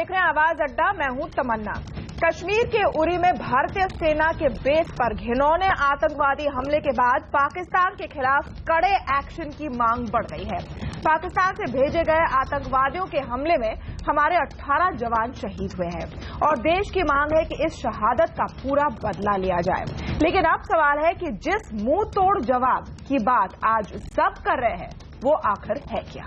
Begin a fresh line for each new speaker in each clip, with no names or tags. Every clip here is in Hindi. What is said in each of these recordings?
देख रहे हैं आवाज अड्डा। मैं हूं तमन्ना। कश्मीर के उरी में भारतीय सेना के बेस पर घिनौने आतंकवादी हमले के बाद पाकिस्तान के खिलाफ कड़े एक्शन की मांग बढ़ गई है। पाकिस्तान से भेजे गए आतंकवादियों के हमले में हमारे 18 जवान शहीद हुए हैं और देश की मांग है कि इस शहादत का पूरा बदला लिया जाए। लेकिन अब सवाल है कि जिस मुंह तोड़ जवाब की बात आज सब कर रहे हैं वो आखिर है क्या?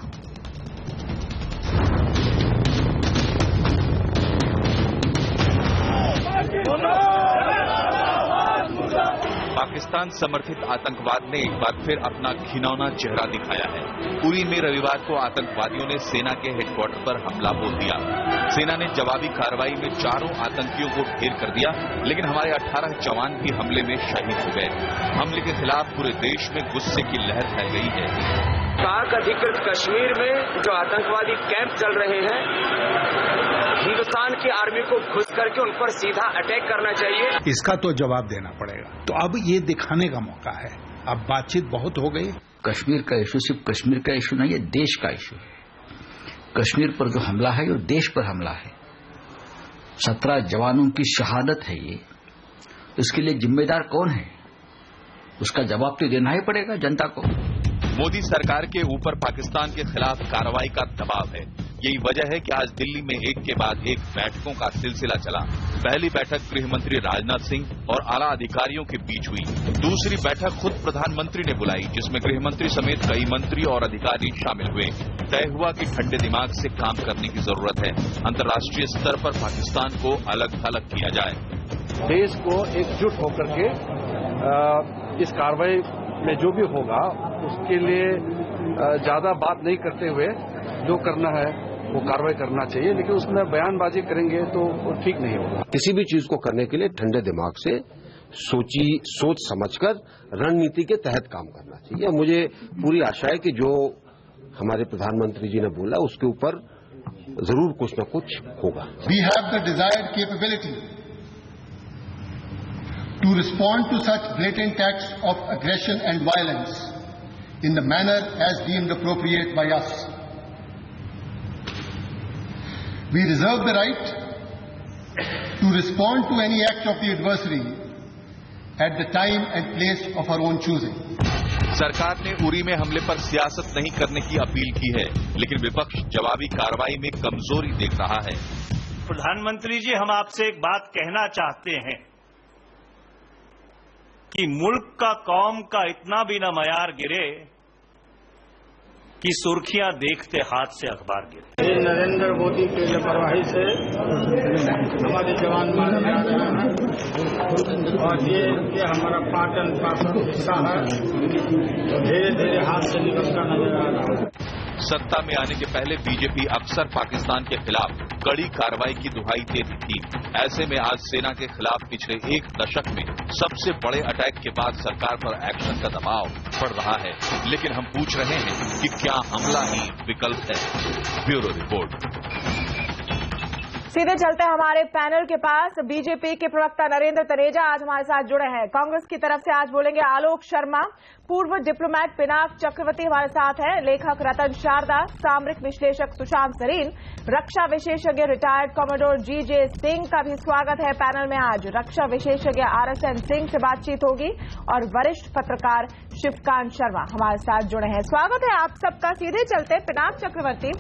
पाकिस्तान समर्थित आतंकवाद ने एक बार फिर अपना घिनौना चेहरा दिखाया है। उरी में रविवार को आतंकवादियों ने सेना के हेडक्वार्टर पर हमला बोल दिया। सेना ने जवाबी कार्रवाई में 4 आतंकियों को ढेर कर दिया, लेकिन हमारे 18 जवान भी हमले में शहीद हो गए। हमले के खिलाफ पूरे देश में गुस्से की लहर फैल गई है।
पाक अधिकृत कश्मीर में जो आतंकवादी कैंप चल रहे हैं, हिंदुस्तान की आर्मी को घुस करके उन पर सीधा अटैक करना चाहिए।
इसका तो जवाब देना पड़ेगा। तो अब ये दिखाने का मौका है। अब बातचीत बहुत हो गई।
कश्मीर का इशू सिर्फ कश्मीर का इशू नहीं है, देश का इशू है। कश्मीर पर जो हमला है वो देश पर हमला है। 17 जवानों की शहादत है ये। इसके लिए जिम्मेदार कौन है? उसका जवाब तो देना ही पड़ेगा जनता को।
मोदी सरकार के ऊपर पाकिस्तान के खिलाफ कार्रवाई का दबाव है। यही वजह है कि आज दिल्ली में एक के बाद एक बैठकों का सिलसिला चला। पहली बैठक गृह मंत्री राजनाथ सिंह और आला अधिकारियों के बीच हुई। दूसरी बैठक खुद प्रधानमंत्री ने बुलाई, जिसमें गृह मंत्री समेत कई मंत्री और अधिकारी शामिल हुए। तय हुआ कि ठंडे दिमाग से काम करने की जरूरत है। अंतर्राष्ट्रीय स्तर पर पाकिस्तान को अलग थलग किया जाए।
देश को एकजुट होकर के इस कार्रवाई में जो भी होगा उसके लिए ज्यादा बात नहीं करते हुए जो करना है वो कार्रवाई करना चाहिए, लेकिन उसमें बयानबाजी करेंगे तो ठीक नहीं होगा।
किसी भी चीज को करने के लिए ठंडे दिमाग से सोच समझकर रणनीति के तहत काम करना चाहिए। मुझे पूरी आशा है कि जो हमारे प्रधानमंत्री जी ने बोला उसके ऊपर जरूर कुछ न कुछ होगा।
We have the desired capability to respond to such blatant acts of aggression and violence in the manner as deemed appropriate by us. We reserve the right to respond to any act of the adversary at the time and place of our own choosing.
सरकार ने उरी में हमले पर सियासत नहीं करने की अपील की है, लेकिन विपक्ष जवाबी कार्रवाई में कमजोरी देख रहा है।
प्रधानमंत्री जी, हम आपसे एक बात कहना चाहते हैं कि मुल्क का, कौम का इतना भी न मयार गिरे कि सुर्खियां देखते हाथ से अखबार गिरे।
नरेंद्र मोदी की लापरवाही से हमारे जवान मारे जा रहे हैं और ये हमारा पार्ट एंड पार्सल हिस्सा है, तो धीरे धीरे हाथ से निकलता नजर आ रहा है।
सत्ता में आने के पहले बीजेपी अक्सर पाकिस्तान के खिलाफ कड़ी कार्रवाई की दुहाई देती थी। ऐसे में आज सेना के खिलाफ पिछले 1 दशक में सबसे बड़े अटैक के बाद सरकार पर एक्शन का दबाव बढ़ रहा है। लेकिन हम पूछ रहे हैं कि क्या हमला ही विकल्प है? Bureau report.
सीधे चलते हैं हमारे पैनल के पास। बीजेपी के प्रवक्ता नरेंद्र तनेजा आज हमारे साथ जुड़े हैं। कांग्रेस की तरफ से आज बोलेंगे आलोक शर्मा, पूर्व डिप्लोमेट पिनाक चक्रवर्ती हमारे साथ हैं, लेखक रतन शारदा, सामरिक विश्लेषक सुशांत सरीन, रक्षा विशेषज्ञ रिटायर्ड कॉमोडोर जीजे सिंह का भी स्वागत है पैनल में। आज रक्षा विशेषज्ञ RSN सिंह से बातचीत होगी और वरिष्ठ पत्रकार शिवकांत शर्मा हमारे साथ जुड़े हैं। स्वागत है आप सबका। सीधे चलते पिनाक चक्रवर्ती,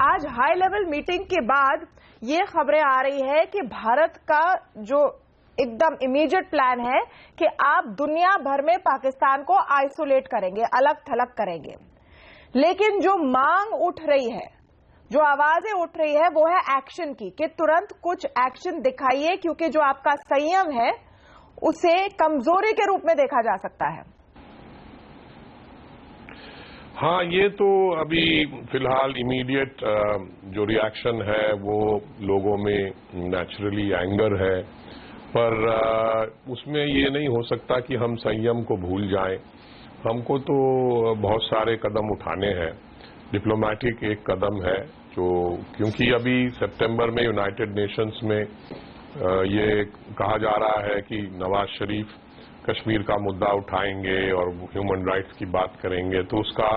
आज हाई लेवल मीटिंग के बाद ये खबरें आ रही है कि भारत का जो एकदम इमीडिएट प्लान है कि आप दुनिया भर में पाकिस्तान को आइसोलेट करेंगे, अलग थलग करेंगे। लेकिन जो मांग उठ रही है, जो आवाजें उठ रही है वो है एक्शन की, कि तुरंत कुछ एक्शन दिखाइए, क्योंकि जो आपका संयम है उसे कमजोरी के रूप में देखा जा सकता है।
हाँ, ये तो अभी फिलहाल इमीडिएट जो रिएक्शन है वो लोगों में नेचुरली एंगर है, पर उसमें ये नहीं हो सकता कि हम संयम को भूल जाएं। हमको तो बहुत सारे कदम उठाने हैं। डिप्लोमेटिक एक कदम है जो, क्योंकि अभी सितंबर में यूनाइटेड नेशंस में ये कहा जा रहा है कि नवाज शरीफ कश्मीर का मुद्दा उठाएंगे और ह्यूमन राइट्स की बात करेंगे, तो उसका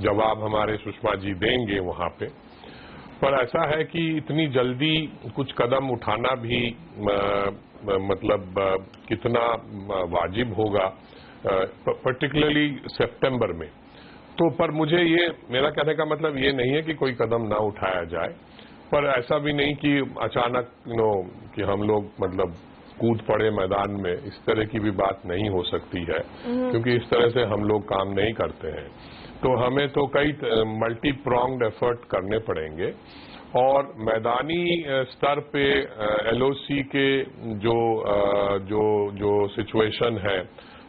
जवाब हमारे सुषमा जी देंगे वहां पे। पर ऐसा है कि इतनी जल्दी कुछ कदम उठाना भी मतलब कितना वाजिब होगा, पर्टिकुलरली सितंबर में। तो पर मुझे ये, मेरा कहने का मतलब ये नहीं है कि कोई कदम ना उठाया जाए, पर ऐसा भी नहीं कि अचानक कि हम लोग मतलब कूद पड़े मैदान में, इस तरह की भी बात नहीं हो सकती है, क्योंकि इस तरह से हम लोग काम नहीं करते हैं। तो हमें तो कई मल्टी प्रोंग्ड एफर्ट करने पड़ेंगे और मैदानी स्तर पे एलओसी के जो सिचुएशन है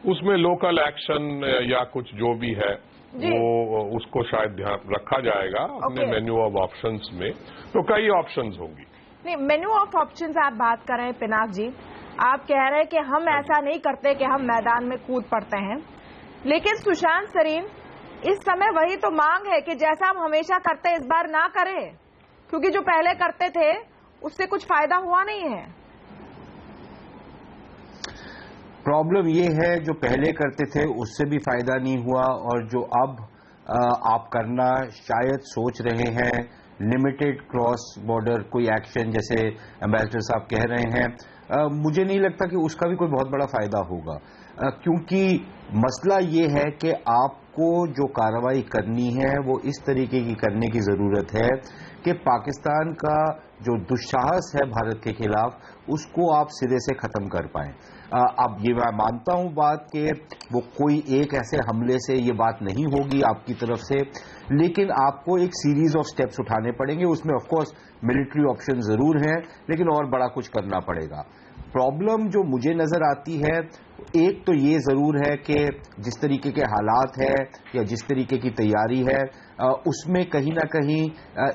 उसमें लोकल एक्शन या कुछ जो भी है वो उसको शायद ध्यान रखा जाएगा अपने मेन्यू ऑफ ऑप्शंस में। तो कई ऑप्शंस होंगी।
नहीं, मेन्यू ऑफ ऑप्शंस आप बात कर रहे हैं पिनाक जी, आप कह रहे हैं कि हम ऐसा नहीं करते कि हम मैदान में कूद पड़ते हैं, लेकिन सुशांत सरीन इस समय वही तो मांग है कि जैसा हम हमेशा करते इस बार ना करें, क्योंकि जो पहले करते थे उससे कुछ फायदा हुआ नहीं है।
प्रॉब्लम ये है जो पहले करते थे उससे भी फायदा नहीं हुआ, और जो अब आप करना शायद सोच रहे हैं लिमिटेड क्रॉस बॉर्डर कोई एक्शन, जैसे एम्बेसडर साहब कह रहे हैं, मुझे नहीं लगता कि उसका भी कोई बहुत बड़ा फायदा होगा, क्योंकि मसला ये है कि आपको जो कार्रवाई करनी है वो इस तरीके की करने की जरूरत है कि पाकिस्तान का जो दुस्साहस है भारत के खिलाफ उसको आप सिरे से खत्म कर पाएं। अब ये मैं मानता हूं बात कि वो कोई एक ऐसे हमले से ये बात नहीं होगी आपकी तरफ से, लेकिन आपको एक सीरीज ऑफ स्टेप्स उठाने पड़ेंगे। उसमें ऑफ कोर्स मिलिट्री ऑप्शन जरूर है, लेकिन और बड़ा कुछ करना पड़ेगा। प्रॉब्लम जो मुझे नजर आती है, एक तो ये जरूर है कि जिस तरीके के हालात है या जिस तरीके की तैयारी है उसमें कहीं ना कहीं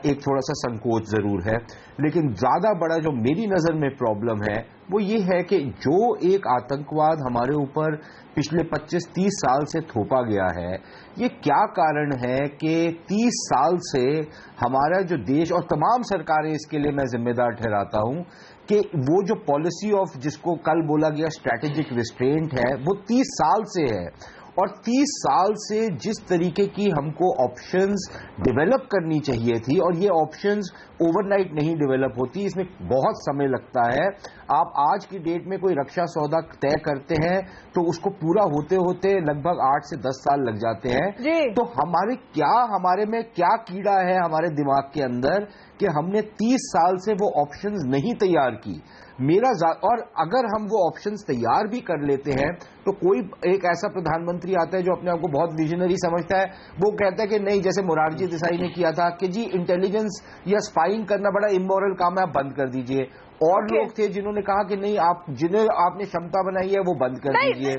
एक थोड़ा सा संकोच जरूर है, लेकिन ज्यादा बड़ा जो मेरी नजर में प्रॉब्लम है वो ये है कि जो एक आतंकवाद हमारे ऊपर पिछले 25-30 साल से थोपा गया है, ये क्या कारण है कि 30 साल से हमारा जो देश और तमाम सरकारें, इसके लिए मैं जिम्मेदार ठहराता हूं कि वो जो पॉलिसी ऑफ जिसको कल बोला गया स्ट्रैटेजिक रिस्ट्रेंट है वो 30 साल से है, और 30 साल से जिस तरीके की हमको ऑप्शंस डेवलप करनी चाहिए थी, और ये ऑप्शंस ओवरनाइट नहीं डेवलप होती, इसमें बहुत समय लगता है। आप आज की डेट में कोई रक्षा सौदा तय करते हैं तो उसको पूरा होते होते लगभग 8 से 10 साल लग जाते हैं। तो हमारे में क्या कीड़ा है हमारे दिमाग के अंदर कि हमने 30 साल से वो ऑप्शंस नहीं तैयार की। और अगर हम वो ऑप्शंस तैयार भी कर लेते हैं तो कोई एक ऐसा प्रधानमंत्री आता है जो अपने आप को बहुत विजनरी समझता है, वो कहता है कि नहीं, जैसे मोरारजी देसाई ने किया था कि जी इंटेलिजेंस या स्पाइंग करना बड़ा इमोरल काम है, आप बंद कर दीजिए। और लोग थे जिन्होंने कहा कि नहीं, आप जिन्हें आपने क्षमता बनाई है वो बंद कर दीजिए।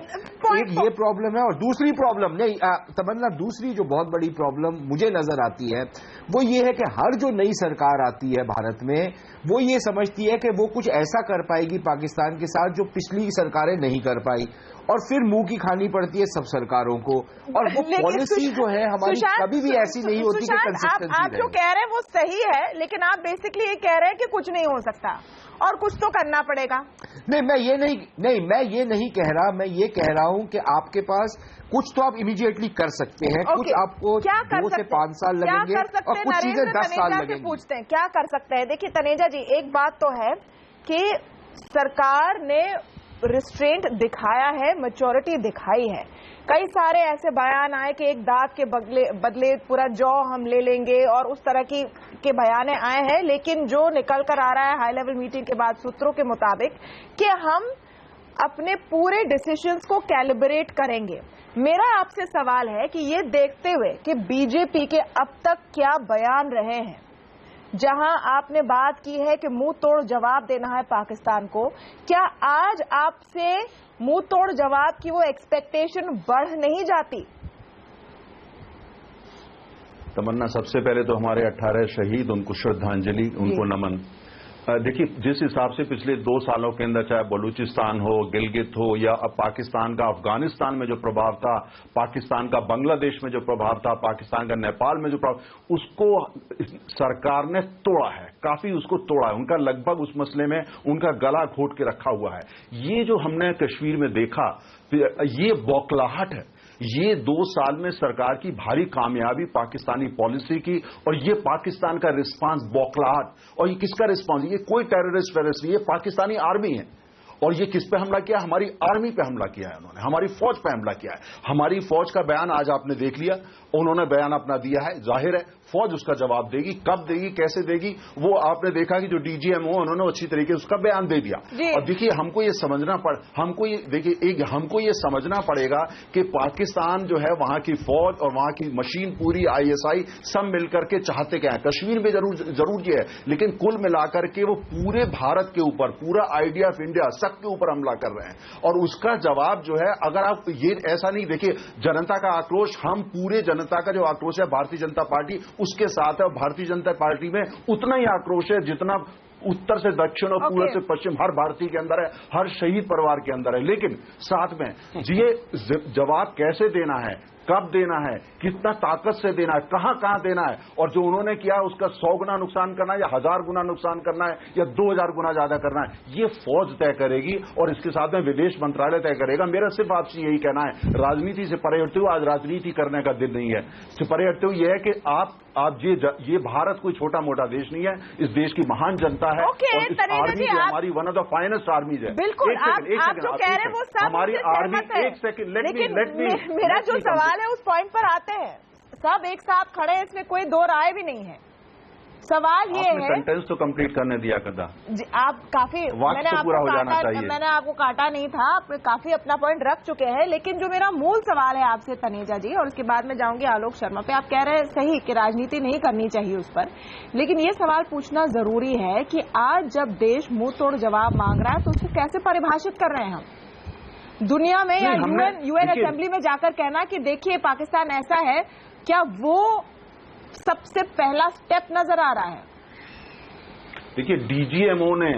एक ये प्रॉब्लम है। और दूसरी प्रॉब्लम नहीं तमन्ना, दूसरी जो बहुत बड़ी प्रॉब्लम मुझे नजर आती है वो ये है कि हर जो नई सरकार आती है भारत में वो ये समझती है कि वो कुछ ऐसा कर पाएगी पाकिस्तान के साथ जो पिछली सरकारें नहीं कर पाई, और फिर मुंह की खानी पड़ती है सब सरकारों को। और वो पॉलिसी जो है हमारी कभी भी ऐसी नहीं होती कि कंसिस्टेंसी
आप जो कह रहे हैं वो सही है, लेकिन आप बेसिकली ये कह रहे हैं कि कुछ नहीं हो सकता और कुछ तो करना पड़ेगा।
नहीं, मैं ये नहीं कह रहा, मैं ये कह रहा हूं कि आपके पास कुछ तो आप इमीडिएटली कर सकते हैं, कुछ आपको 2 से 5 साल लगेंगे और कुछ चीजें 10 साल लगेंगी।
पूछते हैं क्या कर सकते हैं। देखिए तनेजा जी, एक बात तो है कि सरकार ने रिस्ट्रेंट दिखाया है, मैच्योरिटी दिखाई है। कई सारे ऐसे बयान आए कि एक दांत के बदले पूरा जौ हम ले लेंगे और उस तरह के बयान आए हैं, लेकिन जो निकल कर आ रहा है हाई लेवल मीटिंग के बाद सूत्रों के मुताबिक कि हम अपने पूरे डिसीजंस को कैलिब्रेट करेंगे। मेरा आपसे सवाल है कि ये देखते हुए कि बीजेपी के अब तक क्या बयान रहे हैं, जहां आपने बात की है कि मुंह तोड़ जवाब देना है पाकिस्तान को, क्या आज आपसे मुंह तोड़ जवाब की वो एक्सपेक्टेशन बढ़ नहीं जाती?
तमन्ना, सबसे पहले तो हमारे 18 शहीद, उनको श्रद्धांजलि, उनको नमन। देखिए, जिस हिसाब से पिछले 2 सालों के अंदर चाहे बलूचिस्तान हो, गिलगित हो, या अब पाकिस्तान का अफगानिस्तान में जो प्रभाव था, पाकिस्तान का बांग्लादेश में जो प्रभाव था, पाकिस्तान का नेपाल में जो प्रभाव, उसको सरकार ने तोड़ा है, काफी उसको तोड़ा है। उनका लगभग उस मसले में उनका गला घोट के रखा हुआ है। ये जो हमने कश्मीर में देखा, ये बौखलाहट है, ये 2 साल में सरकार की भारी कामयाबी पाकिस्तानी पॉलिसी की, और ये पाकिस्तान का रिस्पांस बौखलाहट। और ये किसका रिस्पांस? ये कोई टेररिस्ट नहीं, ये पाकिस्तानी आर्मी है। और ये किस पे हमला किया? हमारी आर्मी पे हमला किया है उन्होंने, हमारी फौज पे हमला किया है। हमारी फौज का बयान आज आपने देख लिया, उन्होंने बयान अपना दिया है। जाहिर है फौज उसका जवाब देगी, कब देगी, कैसे देगी, वो आपने देखा कि जो डीजीएमओ उन्होंने अच्छी तरीके से उसका बयान दे दिया। और देखिए हमको ये समझना पड़ेगा कि पाकिस्तान जो है, वहां की फौज और वहां की मशीन पूरी, आईएसआई सब मिलकर के चाहते क्या है। कश्मीर में जरूर ये है, लेकिन कुल मिलाकर के वो पूरे भारत के ऊपर, पूरा आइडिया ऑफ इंडिया सबके ऊपर हमला कर रहे हैं। और उसका जवाब जो है, अगर आप ये ऐसा नहीं देखिए, जनता का आक्रोश, हम पूरे जनता का जो आक्रोश है भारतीय जनता पार्टी उसके साथ है। और भारतीय जनता पार्टी में उतना ही आक्रोश है जितना उत्तर से दक्षिण और पूर्व से पश्चिम हर भारतीय के अंदर है, हर शहीद परिवार के अंदर है। लेकिन साथ में ये जवाब कैसे देना है, कब देना है, कितना ताकत से देना है, कहां कहां देना है, और जो उन्होंने किया उसका 100 गुना नुकसान करना है या 1000 गुना नुकसान करना है या 2000 गुना ज्यादा करना है, ये फौज तय करेगी। और इसके साथ में विदेश मंत्रालय तय करेगा। मेरा सिर्फ आपसे यही कहना है, राजनीति से परे हटते हुए, आज राजनीति करने का दिन नहीं है, से परे हटते हुए यह है कि आप ये भारत कोई छोटा मोटा देश नहीं है, इस देश की महान जनता है। और इस आर्मी जो हमारी वन ऑफ द फाइनेस्ट आर्मीज है।
बिल्कुल, आप जो कह रहे हैं वो सब
हमारी आर्मी, एक सेकंड, लेट मी
मेरा जो सवाल है उस पॉइंट पर आते हैं। सब एक साथ खड़े हैं, इसमें कोई दो राय भी नहीं है। सवाल ये है,
सेंटेंस तो कंप्लीट करने दिया कदा
जी, आप काफी मैंने आपको काटा नहीं था, आप काफी अपना पॉइंट रख चुके हैं। लेकिन जो मेरा मूल सवाल है आपसे तनेजा जी, और उसके बाद में जाऊंगी आलोक शर्मा पे। आप कह रहे हैं सही कि राजनीति नहीं करनी चाहिए उस पर, लेकिन ये सवाल पूछना जरूरी है कि आज जब देश मुंह तोड़ जवाब मांग रहा है तो उसको कैसे परिभाषित कर रहे हैं हम दुनिया में, या यूएन असेंबली में जाकर कहना कि देखिए पाकिस्तान ऐसा है, क्या वो सबसे पहला स्टेप नजर आ रहा है?
देखिए डीजीएमओ ने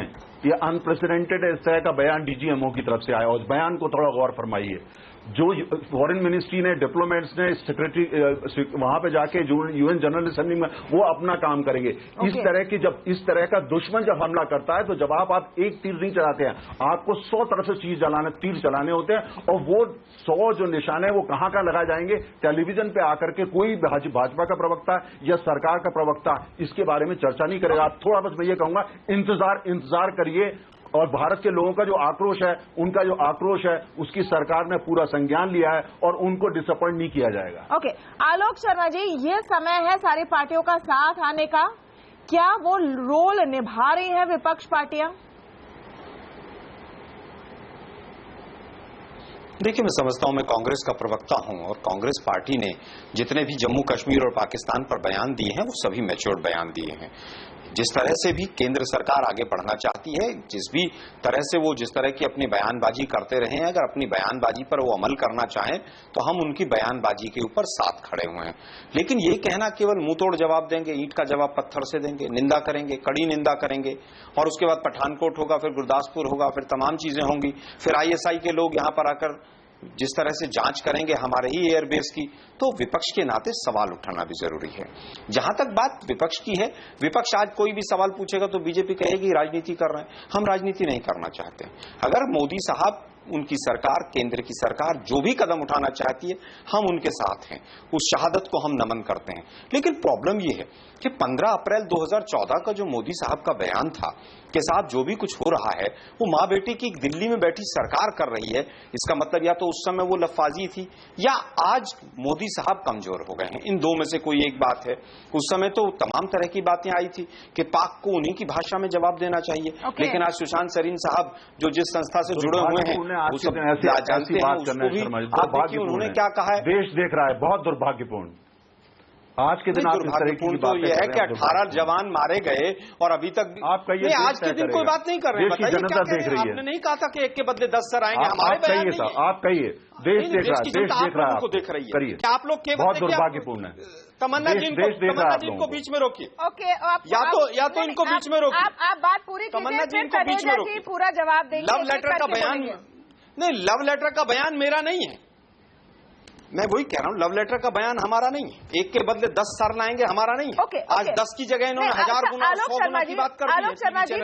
ये अनप्रेसिडेंटेड इस तरह का बयान डीजीएमओ की तरफ से आया, और बयान को थोड़ा गौर फरमाइए। जो फॉरेन मिनिस्ट्री ने, डिप्लोमेट्स ने, सेक्रेटरी वहां पे जाके जो यूएन जनरल असेंबली में वो अपना काम करेंगे। इस तरह का दुश्मन जब हमला करता है तो जवाब आप एक तीर नहीं चलाते हैं, आपको 100 तरफ से तीर चलाने होते हैं। और वो 100 जो निशाने वो कहां लगाए जाएंगे, टेलीविजन पे आकर के कोई भाजपा का प्रवक्ता या सरकार का प्रवक्ता इसके बारे में चर्चा नहीं करेगा। आप थोड़ा, बस मैं ये कहूंगा, इंतजार करिए। और भारत के लोगों का जो आक्रोश है, उनका जो आक्रोश है, उसकी सरकार ने पूरा संज्ञान लिया है और उनको डिसअपॉइंट नहीं किया जाएगा।
ओके, आलोक शर्मा जी, ये समय है सारी पार्टियों का साथ आने का, क्या वो रोल निभा रही है विपक्ष पार्टियां?
देखिए, मैं समझता हूं, मैं कांग्रेस का प्रवक्ता हूं, और कांग्रेस पार्टी ने जितने भी जम्मू कश्मीर और पाकिस्तान पर बयान दिए हैं वो सभी मैच्योर्ड बयान दिए हैं। जिस तरह से भी केंद्र सरकार आगे बढ़ना चाहती है, जिस तरह की अपनी बयानबाजी करते रहे हैं, अगर अपनी बयानबाजी पर वो अमल करना चाहें तो हम उनकी बयानबाजी के ऊपर साथ खड़े हुए हैं। लेकिन ये कहना केवल मुंह तोड़ जवाब देंगे, ईंट का जवाब पत्थर से देंगे, निंदा करेंगे, कड़ी निंदा करेंगे, और उसके बाद पठानकोट होगा, फिर गुरदासपुर होगा, फिर तमाम चीजें होंगी, फिर आईएसआई के लोग यहां पर आकर जिस तरह से जांच करेंगे हमारे ही एयरबेस की, तो विपक्ष के नाते सवाल उठाना भी जरूरी है। जहां तक बात विपक्ष की है, विपक्ष आज कोई भी सवाल पूछेगा तो बीजेपी कहेगी राजनीति कर रहे हैं। हम राजनीति नहीं करना चाहते। अगर मोदी साहब, उनकी सरकार, केंद्र की सरकार जो भी कदम उठाना चाहती है, हम उनके साथ हैं, उस शहादत को हम नमन करते हैं। लेकिन प्रॉब्लम यह है कि 15 अप्रैल 2014 का जो मोदी साहब का बयान था के साथ जो भी कुछ हो रहा है, वो मां बेटी की दिल्ली में बैठी सरकार कर रही है। इसका मतलब या तो उस समय वो लफाजी थी या आज मोदी साहब कमजोर हो गए हैं। इन दो में से कोई एक बात है। उस समय तो तमाम तरह की बातें आई थी कि पाक को उन्हीं की भाषा में जवाब देना चाहिए। लेकिन आज सुशांत सरीन साहब जो जिस संस्था से जुड़े हुए हैं, वो सब जानते हैं, उसको भी आप देखिए उन्होंने क्या कहा है।
देश देख रहा है, बहुत दुर्भाग्यपूर्ण। आज के दिन
दुर्भाग्यपूर्ण तो यह है कि 18 जवान मारे गए और अभी तक
आप कहिए,
आज के दिन कोई बात नहीं कर रहे हैं।
जनता देख रही है।
आपने नहीं कहा था कि एक के बदले 10 सर आएंगे, हमारे बयान नहीं है।
आप कहिए, देश देख रहा है, देश देख रहा है,
आपको देख रही है।
करिए,
आप लोग के
बहुत दुर्भाग्यपूर्ण है।
तमन्ना जी इनको बीच में रोकिए।
ओके,
या तो इनको बीच में रोकिए।
आप बात पूरी
तमन्ना जी इनको बीच में रोकिए,
पूरा जवाब देंगे।
लव लेटर का बयान नहीं, लव लेटर का बयान मेरा नहीं है। मैं वही कह रहा हूँ, लव लेटर का बयान हमारा नहीं है, एक के बदले 10 सर लाएंगे हमारा नहीं है। आज 10 की जगह इन्होंने 1000 गुना 100 गुना की बात कर दी है।
आलोक शर्मा जी,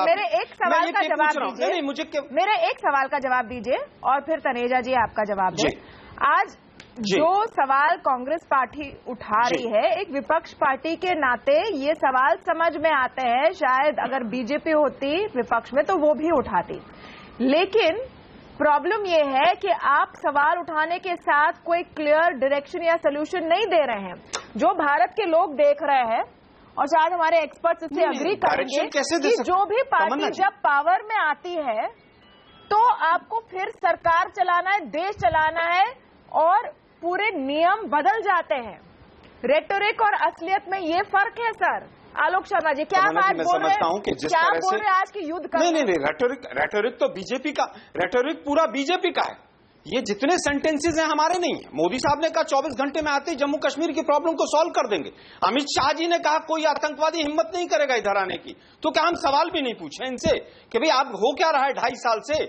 मेरे एक सवाल का जवाब दीजिए, मेरे एक सवाल का जवाब दीजिए और फिर तनेजा जी आपका जवाब दें। आज जो सवाल कांग्रेस पार्टी उठा रही है, एक विपक्ष पार्टी के नाते ये सवाल समझ में आते हैं, शायद अगर बीजेपी होती विपक्ष में तो वो भी उठाती, लेकिन प्रॉब्लम ये है कि आप सवाल उठाने के साथ कोई क्लियर डायरेक्शन या सोल्यूशन नहीं दे रहे हैं। जो भारत के लोग देख रहे हैं और शायद हमारे एक्सपर्ट्स इससे अग्री करेंगे कि जो भी पार्टी जब पावर में आती है तो आपको फिर सरकार चलाना है, देश चलाना है और पूरे नियम बदल जाते हैं। रेटोरिक और असलियत में ये फर्क है सर। आलोक शर्मा जी, क्या बात बोल रहे हैं कि जिस तरह से आज की युद्ध कर
नहीं, रेटोरिक तो बीजेपी का, रेटोरिक पूरा बीजेपी का है। ये जितने सेंटेंसेस हैं हमारे नहीं है। मोदी साहब ने कहा 24 घंटे में आते ही जम्मू कश्मीर की प्रॉब्लम को सॉल्व कर देंगे। अमित शाह जी ने कहा कोई आतंकवादी हिम्मत नहीं करेगा इधर आने की। तो क्या हम सवाल भी नहीं पूछे इनसे कि भाई आप हो क्या रहा है 2.5 साल से?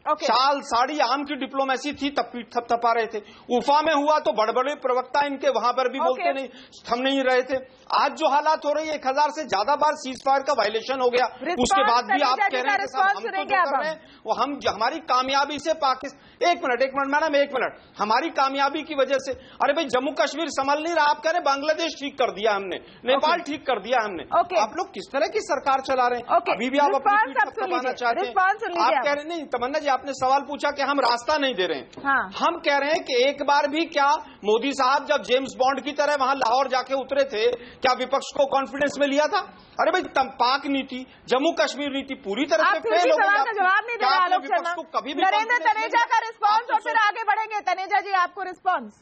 शाल साड़ी आम की डिप्लोमेसी थी, तब पीठ थपथपा रहे थे। उफा में हुआ तो बड़े बड़े प्रवक्ता इनके वहां पर भी बोलते नहीं, थम नहीं रहे थे। आज जो हालात हो रही है, 1000 से ज्यादा बार सीज फायर का वायलेशन हो गया, उसके बाद भी आप कह रहे हैं कि हम तो जो कर रहे हैं वो हम हमारी कामयाबी से पाकिस्तान। एक मिनट मैडम, एक मिनट, हमारी कामयाबी की वजह से, अरे भाई जम्मू कश्मीर संभल नहीं रहा, आप कह रहे बांग्लादेश ठीक कर दिया हमने, नेपाल ठीक कर दिया हमने। आप लोग किस तरह की सरकार चला रहे हैं? अभी भी आप अपनी पीठ थपथपाना चाहते हैं। आप कह रहे नहीं, तमन्ना जी आपने सवाल पूछा कि हम रास्ता नहीं दे रहे हैं। हम कह रहे हैं कि एक बार भी क्या मोदी साहब जब जेम्स बॉन्ड की तरह वहां लाहौर जाके उतरे थे, क्या विपक्ष को कॉन्फिडेंस में लिया था? अरे भाई पाक नीति, जम्मू कश्मीर नीति पूरी तरह से फेल हो गई।
जवाब नहीं दे रहे आलोक शर्मा।
कभी भी
नरेंद्र तनेजा का रिस्पॉन्स और फिर आगे बढ़ेंगे। तनेजा जी आपको रिस्पॉन्स।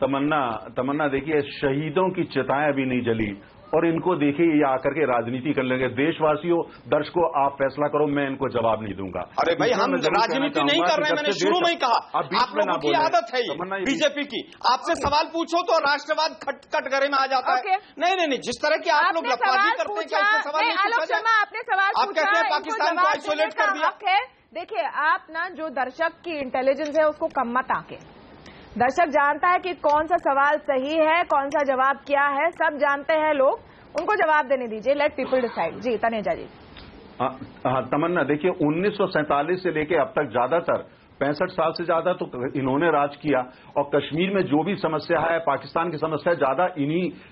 तमन्ना देखिए, शहीदों की चिताएं अभी नहीं जली और इनको देखिए ये आकर के राजनीति कर लेंगे। देशवासियों, दर्शकों, आप फैसला करो, मैं इनको जवाब नहीं दूंगा।
अरे भाई हम राजनीति नहीं कर रहे हैं, मैंने शुरू में ही कहा। आप लोगों की आदत है ये बीजेपी की, आपसे सवाल पूछो तो राष्ट्रवाद कटघरे में आ जाता है। नहीं, जिस तरह की आप लोग लफाजी करते हैं, क्या उसमें सवाल नहीं पूछा जाए?
आपने सवाल
आप कहते हैं पाकिस्तान को आइसोलेट कर दिया।
देखिए, आप ना जो दर्शक की इंटेलिजेंस है उसको कम मत आके। दर्शक जानता है कि कौन सा सवाल सही है, कौन सा जवाब क्या है, सब जानते हैं लोग, उनको जवाब देने दीजिए। Let people decide. जी तनेजा जी।
तमन्ना देखिए, 1947 से लेके अब तक ज्यादातर 65 साल से ज्यादा तो इन्होंने राज किया और कश्मीर में जो भी समस्या है, पाकिस्तान की समस्या ज्यादा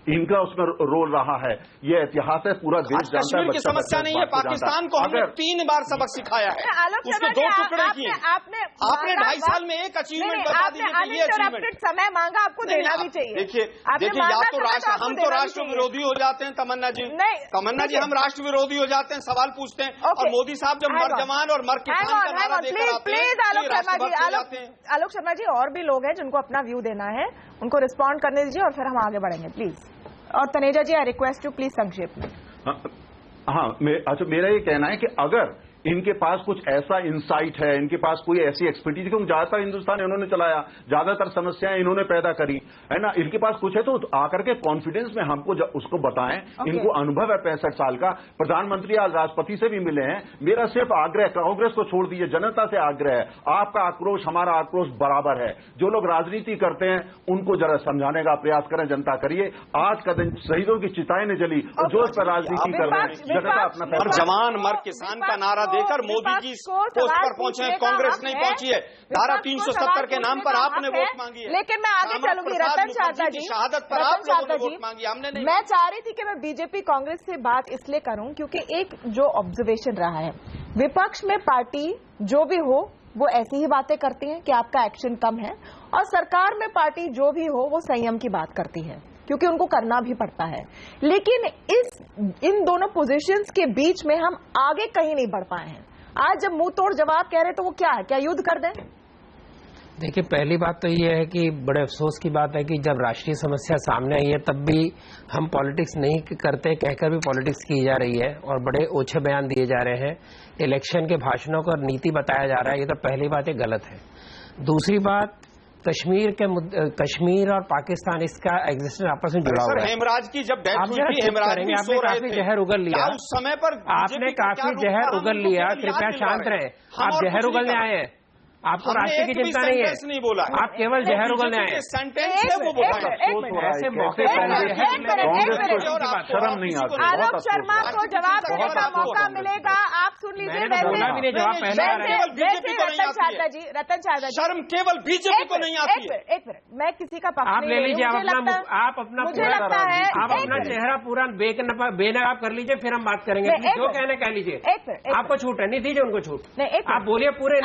इनका उसमें रोल रहा है। ये इतिहास है, पूरा देश जानता है।
कश्मीर की समस्या नहीं है, पाकिस्तान को हमने 3 बार सबक सिखाया है, उसके 2 टुकड़े किए। आपने 2.5 साल में एक अचीवमेंट बता दीजिए।
समय मांगा, आपको देना भी चाहिए।
देखिए या तो राष्ट्र, हम तो राष्ट्र विरोधी हो जाते हैं तमन्ना जी। हम राष्ट्र विरोधी हो जाते हैं, सवाल पूछते हैं और मोदी साहब जब मर जवान और मर किसान का नारा देकर आते हैं।
आलोक शर्मा जी, और भी लोग हैं जिनको अपना व्यू देना है, उनको रिस्पॉन्ड करने दीजिए और फिर हम आगे बढ़ेंगे प्लीज। और तनेजा जी, आई रिक्वेस्ट यू प्लीज संक्षेप में।
अच्छा, मेरा ये कहना है कि अगर इनके पास कुछ ऐसा इंसाइट है, इनके पास कोई ऐसी एक्सपर्टीज, क्योंकि ज्यादातर हिंदुस्तान इन्होंने चलाया, ज्यादातर समस्याएं इन्होंने पैदा करी है ना, इनके पास कुछ है तो आकर के कॉन्फिडेंस में हमको उसको बताएं। इनको अनुभव है 65 साल का, प्रधानमंत्री आज राष्ट्रपति से भी मिले हैं। मेरा सिर्फ आग्रह, कांग्रेस को छोड़ दीजिए, जनता से आग्रह है, आपका आक्रोश हमारा आक्रोश बराबर है। जो लोग राजनीति करते हैं उनको जरा समझाने का प्रयास करें, जनता करिए। आज का दिन शहीदों की चिताएं ने जली और जो इस पर राजनीति कर रहे हैं, जनता अपना
जवान मर किसान का नारा देकर मोदी जी पोस्ट पर पहुंचे हैं, कांग्रेस नहीं पहुंची है। धारा 370 के नाम पर आपने वोट मांगी है,
लेकिन मैं आगे चलूंगी। रतन शारदा जी,
शहादत पर आप लोगों ने वोट मांगी, हमने नहीं।
मैं चाह रही थी कि मैं बीजेपी कांग्रेस से बात इसलिए करूं क्योंकि एक जो ऑब्जर्वेशन रहा है, विपक्ष में पार्टी जो भी हो वो ऐसी ही बातें करती है कि आपका एक्शन कम है, और सरकार में पार्टी जो भी हो वो संयम की बात करती है क्योंकि उनको करना भी पड़ता है। लेकिन इन दोनों पोजीशंस के बीच में हम आगे कहीं नहीं बढ़ पाए हैं। आज जब मुंह तोड़ जवाब कह रहे तो वो क्या है, क्या युद्ध कर दें?
देखिए, पहली बात तो ये है कि बड़े अफसोस की बात है कि जब राष्ट्रीय समस्या सामने आई है तब भी हम पॉलिटिक्स नहीं करते कहकर भी पॉलिटिक्स की जा रही है और बड़े ओछे बयान दिए जा रहे हैं। इलेक्शन के भाषणों को नीति बताया जा रहा है, ये तो पहली बात ये गलत है। दूसरी बात, कश्मीर और पाकिस्तान, इसका एग्जिस्टेंस आपस में जुड़ा हुआ है।
हेमराज की जब डेथ हुई थी, हेमराज
आपने काफी जहर उगल लिया,
उस समय पर
आपने काफी जहर उगल लिया, कृपया शांत रहे। आप जहर उगलने आए हैं, आपको राष्ट्र की चिंता नहीं है,
नहीं बोला,
आप केवल जहर उगलने आए।
सेंटेंस है वो बोला।
ऐसे मौके
शर्म नहीं आती।
आलोक शर्मा को जवाब देने का मौका मिलेगा, आप सुन लीजिए। रतन शारदा जी,
शर्म केवल बीजेपी को नहीं आती है।
एक मिनट, मैं किसी का पक्ष
आप ले लीजिए, आप अपना
मुझे लगता है
आप अपना चेहरा पूरा बेनकाब कर लीजिए, फिर हम बात करेंगे। जो कहने कह लीजिए, आपको छूट है, नहीं दीजिए उनको छूट। आप बोलिए पूरे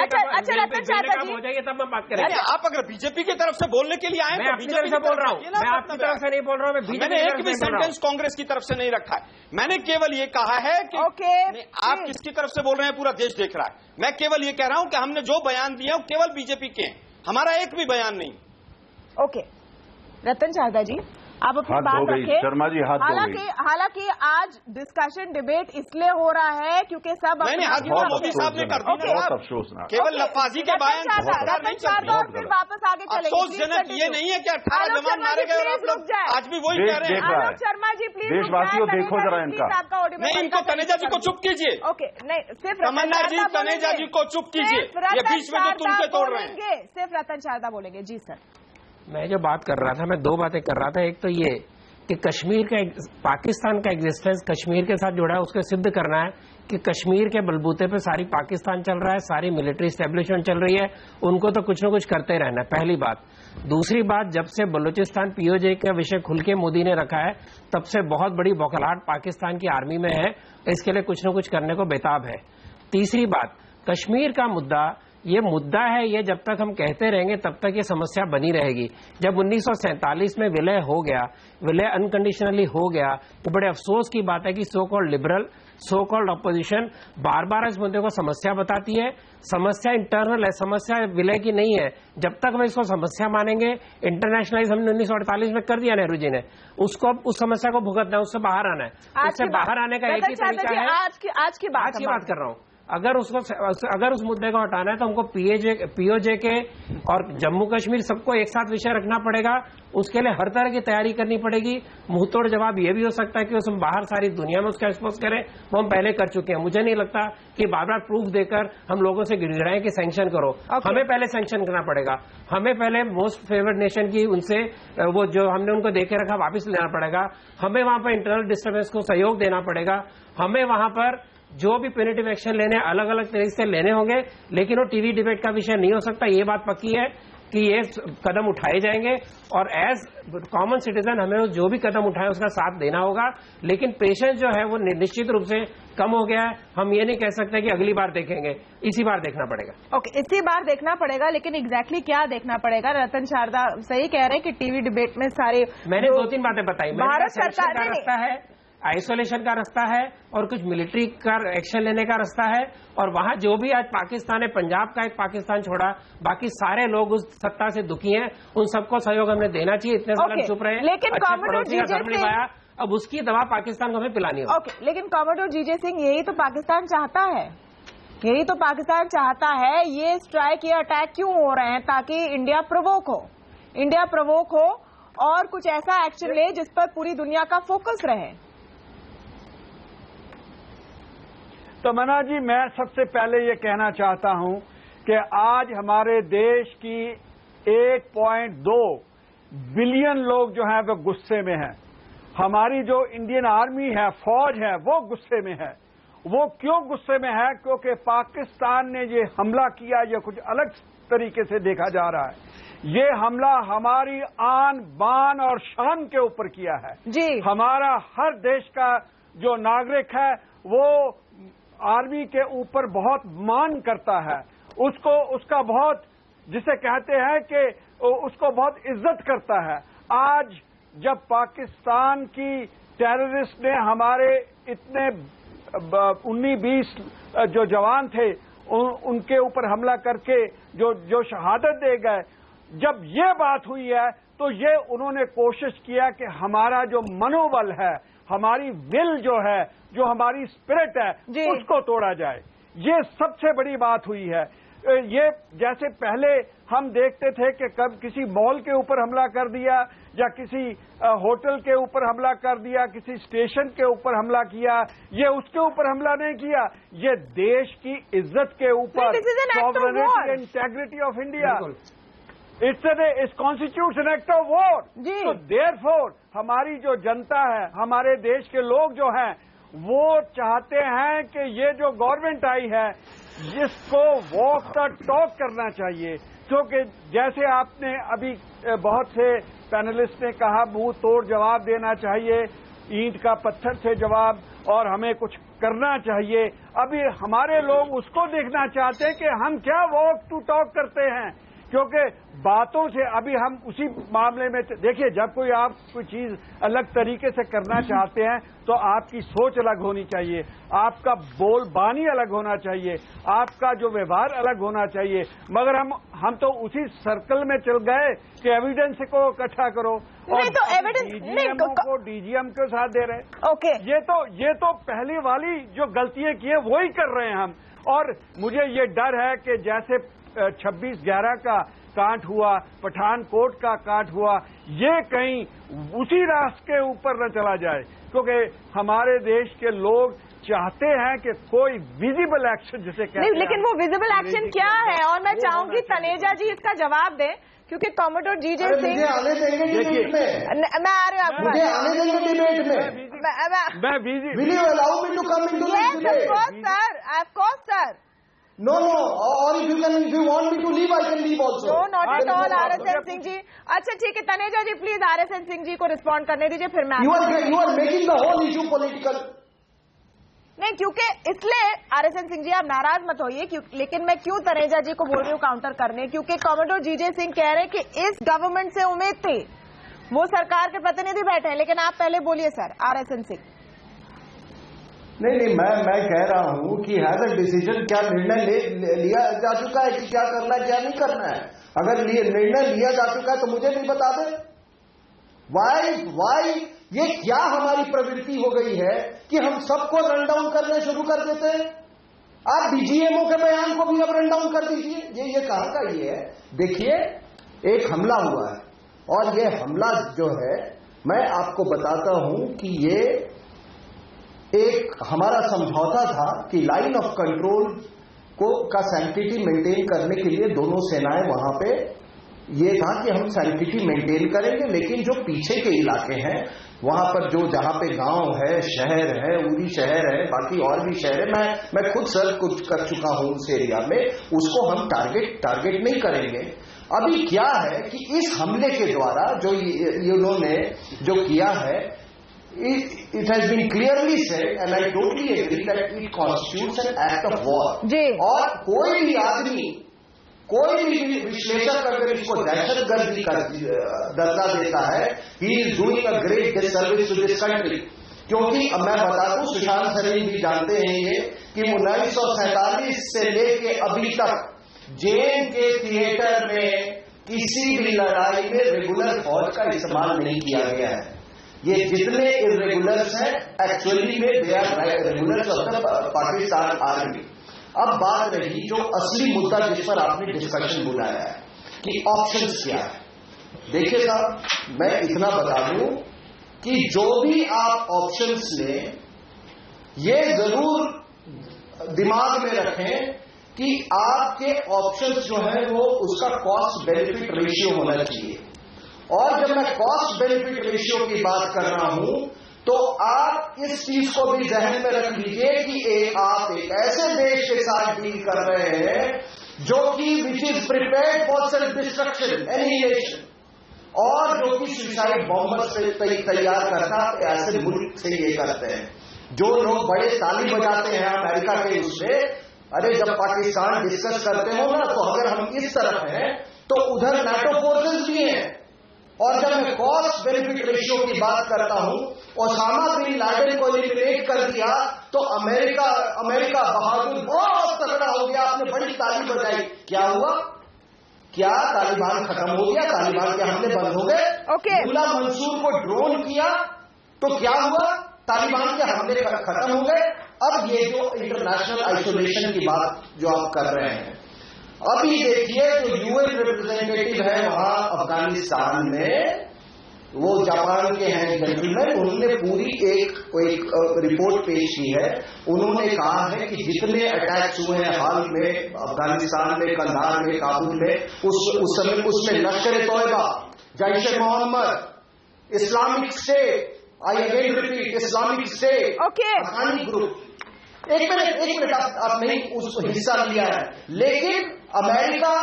हो जाइए, तब हम बात करेंगे।
आप अगर बीजेपी की तरफ से बोलने के लिए आए,
मैं अपनी तरफ से बोल रहा हूँ, मैं आपकी तरफ से नहीं बोल रहा हूँ।
मैंने एक भी सेंटेंस कांग्रेस की तरफ से नहीं रखा है। मैंने केवल ये कहा है कि आप किसकी तरफ से बोल रहे हैं पूरा देश देख रहा है। मैं केवल ये कह रहा हूं कि हमने जो बयान दिए वो केवल बीजेपी के हैं, हमारा एक भी बयान नहीं।
ओके, रतन शारदा जी, आप अपनी बात रखें।
शर्मा जी,
हालांकि आज डिस्कशन डिबेट इसलिए हो रहा है क्योंकि सब
मोदी साहब ने कर दी, केवल लफाजी के बयान।
रतन शारदा और फिर वापस आगे चलेंगे।
अफसोसजनक ये नहीं है कि 18 जवान मारे गए और आप लोग आज भी वही कह रहे हैं।
आलोक शर्मा जी प्लीज,
देशवासियों देखो जरा इनका।
नहीं, इनको तनेजा जी को चुप कीजिए।
ओके, नहीं सिर्फ
तमन्ना जी, तनेजा जी को चुप कीजिए, ये बीच में जो तुमसे तोड़ रहे हैं।
सिर्फ रतन शारदा बोलेंगे। जी सर,
मैं जो बात कर रहा था, मैं दो बातें कर रहा था। एक तो ये कि कश्मीर का, पाकिस्तान का एग्जिस्टेंस कश्मीर के साथ जुड़ा है, उसको सिद्ध करना है कि कश्मीर के बलबूते पे सारी पाकिस्तान चल रहा है, सारी मिलिट्री एस्टेब्लिशमेंट चल रही है, उनको तो कुछ न कुछ करते रहना है, पहली बात। दूसरी बात, जब से बलूचिस्तान पीओजे का विषय खुल के मोदी ने रखा है, तब से बहुत बड़ी बौखलाहट पाकिस्तान की आर्मी में है, इसके लिए कुछ न कुछ करने को बेताब है। तीसरी बात, कश्मीर का मुद्दा ये मुद्दा है, ये जब तक हम कहते रहेंगे तब तक ये समस्या बनी रहेगी। जब 1947 में विलय हो गया, विलय अनकंडीशनली हो गया, तो बड़े अफसोस की बात है कि so called liberal, so called opposition बार बार इस मुद्दे को समस्या बताती है। समस्या इंटरनल है, समस्या विलय की नहीं है। जब तक हम इसको समस्या मानेंगे, इंटरनेशनलाइज हमने 1948 में कर दिया नेहरू जी ने, उसको उस समस्या को भुगतना है, उससे बाहर आना है। उससे बाहर आने का एक ही तरीका है,
आज की बात
कर रहा हूँ, अगर उस मुद्दे को हटाना है तो हमको पीओजे के और जम्मू कश्मीर सबको एक साथ विषय रखना पड़ेगा। उसके लिए हर तरह की तैयारी करनी पड़ेगी। मुंहतोड़ जवाब ये भी हो सकता है कि उसमें बाहर सारी दुनिया में उसका एक्सपोज करें, वो हम पहले कर चुके हैं। मुझे नहीं लगता कि बार बार प्रूफ देकर हम लोगों से गिड़गिड़ाएं कि सैंक्शन करो। हमें पहले सैंक्शन करना पड़ेगा, हमें पहले मोस्ट फेवर्ड नेशन की उनसे वो जो हमने उनको देके रखा वापिस लेना पड़ेगा, हमें वहां पर इंटरनल डिस्टर्बेंस को सहयोग देना पड़ेगा, हमें वहां पर जो भी पेनिटिव एक्शन लेने अलग अलग तरीके से लेने होंगे, लेकिन वो टीवी डिबेट का विषय नहीं हो सकता। ये बात पक्की है कि ये कदम उठाए जाएंगे और एज कॉमन सिटीजन हमें जो भी कदम उठाए उसका साथ देना होगा। लेकिन पेशेंस जो है वो निश्चित रूप से कम हो गया है। हम ये नहीं कह सकते कि अगली बार देखेंगे, इसी बार देखना पड़ेगा।
ओके, इसी बार देखना पड़ेगा, लेकिन एग्जैक्टली क्या देखना पड़ेगा? रतन शारदा सही कह रहे हैं कि टीवी डिबेट में सारे, मैंने
2-3 बातें बताई।
भारत सरकार का
रास्ता है, आइसोलेशन का रास्ता है, और कुछ मिलिट्री का एक्शन लेने का रास्ता है। और वहां जो भी आज पाकिस्तान है, पंजाब का एक पाकिस्तान छोड़ा, बाकी सारे लोग उस सत्ता से दुखी हैं, उन सबको सहयोग हमें देना चाहिए। इतने साल चुप रहे,
लेकिन
पड़ोसी का धर्म निभाया, अब उसकी दवा पाकिस्तान को हमें पिलानी होगी।
ओके, लेकिन कॉमोडोर जीजे सिंह, यही तो पाकिस्तान चाहता है, यही तो पाकिस्तान चाहता है। ये स्ट्राइक, ये अटैक क्यों हो रहे हैं? ताकि इंडिया प्रवोक हो और कुछ ऐसा एक्शन ले जिस पर पूरी दुनिया का फोकस रहे।
तमन्ना जी, मैं सबसे पहले ये कहना चाहता हूं कि आज हमारे देश की 1.2 बिलियन लोग जो हैं वो गुस्से में हैं। हमारी जो इंडियन आर्मी है, फौज है, वो गुस्से में है। वो क्यों गुस्से में है? क्योंकि पाकिस्तान ने ये हमला किया, ये कुछ अलग तरीके से देखा जा रहा है। ये हमला हमारी आन बान और शान के ऊपर किया है जी। हमारा हर देश का जो नागरिक है वो आर्मी के ऊपर बहुत मान करता है, उसका बहुत, जिसे कहते हैं कि उसको बहुत इज्जत करता है। आज जब पाकिस्तान की टेररिस्ट ने हमारे इतने 19-20 जो जवान थे उनके ऊपर हमला करके जो शहादत दे गए, जब ये बात हुई है तो ये उन्होंने कोशिश किया कि हमारा जो मनोबल है, हमारी विल जो है, जो हमारी स्पिरिट है, उसको तोड़ा जाए। ये सबसे बड़ी बात हुई है। ये जैसे पहले हम देखते थे कि कब किसी मॉल के ऊपर हमला कर दिया या किसी होटल के ऊपर हमला कर दिया, किसी स्टेशन के ऊपर हमला किया, ये उसके ऊपर हमला नहीं किया, ये देश की इज्जत के ऊपर, sovereignty and integrity of India, it's constitutes an act of war. तो देयरफॉर हमारी जो जनता है, हमारे देश के लोग जो हैं, वो चाहते हैं कि ये जो गवर्नमेंट आई है जिसको वॉक द टॉक करना चाहिए, क्योंकि जैसे आपने अभी बहुत से पैनलिस्ट ने कहा मुंह तोड़ जवाब देना चाहिए, ईंट का पत्थर से जवाब, और हमें कुछ करना चाहिए। अभी हमारे लोग उसको देखना चाहते हैं कि हम क्या वॉक टू टॉक करते हैं, क्योंकि बातों से अभी हम उसी मामले में देखिए, जब कोई आप कोई चीज अलग तरीके से करना चाहते हैं तो आपकी सोच अलग होनी चाहिए, आपका बोलबानी अलग होना चाहिए, आपका जो व्यवहार अलग होना चाहिए। मगर हम तो उसी सर्कल में चल गए कि एविडेंस को इकट्ठा करो और
तो एविडेंस
को डीजीएम के साथ दे रहे।
ओके,
ये तो पहली वाली जो गलतियां की है वही कर रहे हैं हम। और मुझे ये डर है कि जैसे 26/11 का कांड हुआ, पठानकोट का कांड हुआ, ये कहीं उसी रास्ते के ऊपर न चला जाए, क्योंकि हमारे देश के लोग चाहते हैं कि कोई विजिबल एक्शन जिसे कहते हैं।
लेकिन वो विजिबल एक्शन क्या है? और मैं चाहूंगी तनेजा जी इसका जवाब दें, क्योंकि कॉमोडोर जीजे सिंह
मुझे आने देंगे डिबेट में,
मैं आ रही हूँ आपको,
मुझे आने देंगे डिबेट में,
मैं
will you allow me to come into this debate?
Of course sir.
No, or if you want me to leave, I can leave also.
No, not at all, RSN Singh ji. अच्छा ठीक है, तनेजा जी प्लीज RSN सिंह जी को रिस्पॉन्ड करने दीजिए, फिर मैं
You are making the whole issue political.
नहीं, क्योंकि इसलिए RSN सिंह जी आप नाराज मत होइए, लेकिन मैं क्यों तनेजा जी को बोल रही हूँ काउंटर करने, क्योंकि कॉमोडोर जीजे सिंह कह रहे हैं कि इस गवर्नमेंट से उम्मीद थी, वो सरकार के प्रतिनिधि बैठे हैं, लेकिन आप पहले बोलिए सर RSN सिंह।
नहीं, मैं कह रहा हूं कि हैज अ डिसीजन, क्या निर्णय लिया जा चुका है कि क्या करना है क्या नहीं करना है? अगर निर्णय लिया जा चुका है तो मुझे भी बता दे। वाई ये क्या हमारी प्रवृत्ति हो गई है कि हम सबको रन डाउन करने शुरू कर देते हैं? आप डीजीएमओ के बयान को भी अब रन डाउन कर दीजिए। ये कहां का ये है? देखिए, एक हमला हुआ है और ये हमला जो है, मैं आपको बताता हूं कि ये एक हमारा समझौता था कि लाइन ऑफ कंट्रोल का सैंक्टिटी मेंटेन करने के लिए दोनों सेनाएं वहां पे, ये था कि हम सैंक्टिटी मेंटेन करेंगे, लेकिन जो पीछे के इलाके हैं वहां पर जहां पे गांव है, शहर है, उरी शहर है, बाकी और भी शहर है, मैं खुद सर्च कुछ कर चुका हूं उस एरिया में, उसको हम टारगेट नहीं करेंगे। अभी क्या है कि इस हमले के द्वारा जो इन्होंने जो किया है, it has been clearly said and I totally agree that it constitutes an act of war. और कोई भी आदमी, कोई भी विश्लेषक अगर इसको दहशतगर्दी का दर्जा देता है, he is doing a great disservice to this country. क्योंकि अब मैं बता दूं, सुशांत सरीन भी जानते हैं ये कि 1947 से लेके अभी तक जेल के थिएटर में किसी भी लड़ाई में रेगुलर फौज का इस्तेमाल नहीं किया गया है। ये जितने इरेगुलर्स हैं एक्चुअली में they are regulars of the Pakistan army. अब बात रही जो असली मुद्दा जिस पर आपने डिस्कशन बुलाया है कि ऑप्शंस क्या है। देखिए साहब, मैं इतना बता दूं कि जो भी आप ऑप्शंस लें, ये जरूर दिमाग में रखें कि आपके ऑप्शंस जो है वो उसका कॉस्ट बेनिफिट रेशियो होना चाहिए। और जब मैं कॉस्ट बेनिफिट रेशियो की बात कर रहा हूं तो आप इस चीज को भी जहन में रख लीजिए कि आप एक ऐसे देश के साथ डील कर रहे हैं जो कि which is prepared for self destruction, annihilation, और जो कि सुसाइड बॉम्बर्स तैयार करता ऐसे मुल्क से ये करते हैं। जो लोग बड़े ताली बजाते हैं अमेरिका के उससे, अरे जब पाकिस्तान डिस्कस करते हो ना, तो अगर हम इस तरफ हैं तो उधर नाटो फोर्सेस भी हैं। और जब मैं कॉस्ट बेनिफिट रेशियो की बात करता हूं, ओसामा बिन लादेन को एलिमिनेट कर दिया तो अमेरिका बहादुर बहुत तगड़ा हो गया, आपने बड़ी ताली बजाई। क्या हुआ? क्या तालिबान खत्म हो गया? तालिबान के हमले बंद हो गए। मुल्ला मंसूर को ड्रोन किया तो क्या हुआ? तालिबान के हमले खत्म हो गए। अब ये जो इंटरनेशनल आइसोलेशन की बात जो आप कर रहे हैं, अभी देखिए जो यूएन रिप्रेजेंटेटिव है वहां अफगानिस्तान में, वो जापान के हैं जेंटलमैन, उन्होंने पूरी एक रिपोर्ट पेश की है। उन्होंने कहा है कि जितने अटैक्स हुए हैं हाल में अफगानिस्तान में, कंधार में, काबुल में, उस समय उसमें Lashkar-e-Taiba, Jaish e Mohammed, Islamic State, I again repeat, Islamic State, Haqqani group, एक मिनट आप नहीं उस हिस्सा लिया है, लेकिन अमेरिका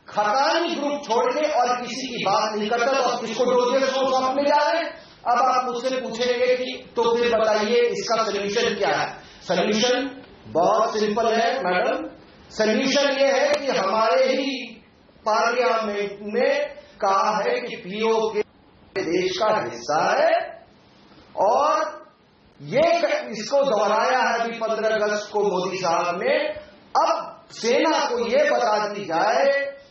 हक्कानी ग्रुप छोड़ के और किसी की बात नहीं करता, तो आप किसको डोजियर सौंपने जा रहे हैं? अब आप मुझसे पूछेंगे कि तो फिर बताइए इसका सोल्यूशन क्या है? सोल्यूशन बहुत सिंपल है मैडम। सोल्यूशन ये है कि हमारे ही पार्लियामेंट ने कहा है कि पीओके देश का हिस्सा है, और ये इसको दोहराया है अभी 15 अगस्त को मोदी साहब ने। अब सेना को ये बता दी जाए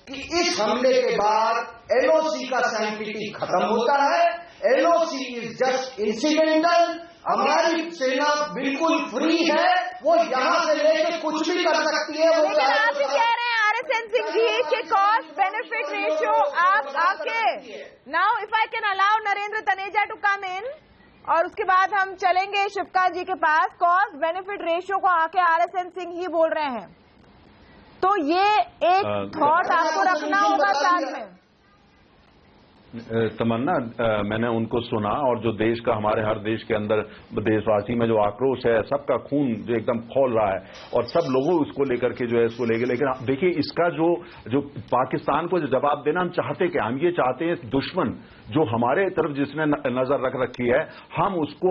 कि इस हमले के बाद एलओसी का सैंक्टिटी खत्म होता है, एलओसी इज जस्ट इंसिडेंटल, हमारी सेना बिल्कुल फ्री है, वो यहां से लेकर कुछ भी कर सकती है। वो
आप ही कह रहे हैं RSN सिंह जी के कॉस्ट बेनिफिट रेशियो आप आके now if I can allow Narendra Taneja to come in, और उसके बाद हम चलेंगे शिवकांत जी के पास। कॉस्ट बेनिफिट रेशियो को आके RSN सिंह ही बोल रहे हैं, तो ये एक थॉट आपको रखना होगा साथ में।
तमन्ना, मैंने उनको सुना, और जो देश का, हमारे हर देश के अंदर देशवासी में जो आक्रोश है, सबका खून जो एकदम खौल रहा है, और सब लोगों उसको लेकर के जो है इसको लेके, लेकिन देखिए इसका जो पाकिस्तान को जो जवाब देना हम चाहते क्या, हम ये चाहते हैं दुश्मन जो हमारे तरफ जिसने नजर रख रखी है, हम उसको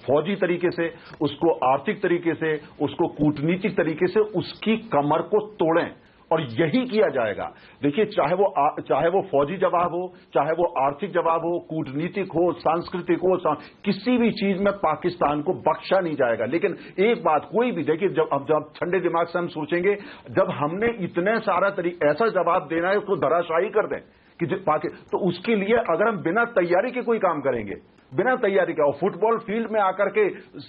फौजी तरीके से, उसको आर्थिक तरीके से, उसको कूटनीतिक तरीके से उसकी कमर को तोड़ें, और यही किया जाएगा। देखिए चाहे वो फौजी जवाब हो, चाहे वो आर्थिक जवाब हो, कूटनीतिक हो, सांस्कृतिक हो, किसी भी चीज में पाकिस्तान को बख्शा नहीं जाएगा। लेकिन एक बात कोई भी, देखिए जब ठंडे दिमाग से हम सोचेंगे, जब हमने इतने सारा ऐसा जवाब देना है उसको धराशायी कर दें कि तो उसके लिए अगर हम बिना तैयारी के कोई काम करेंगे, बिना तैयारी के, और फुटबॉल फील्ड में आकर के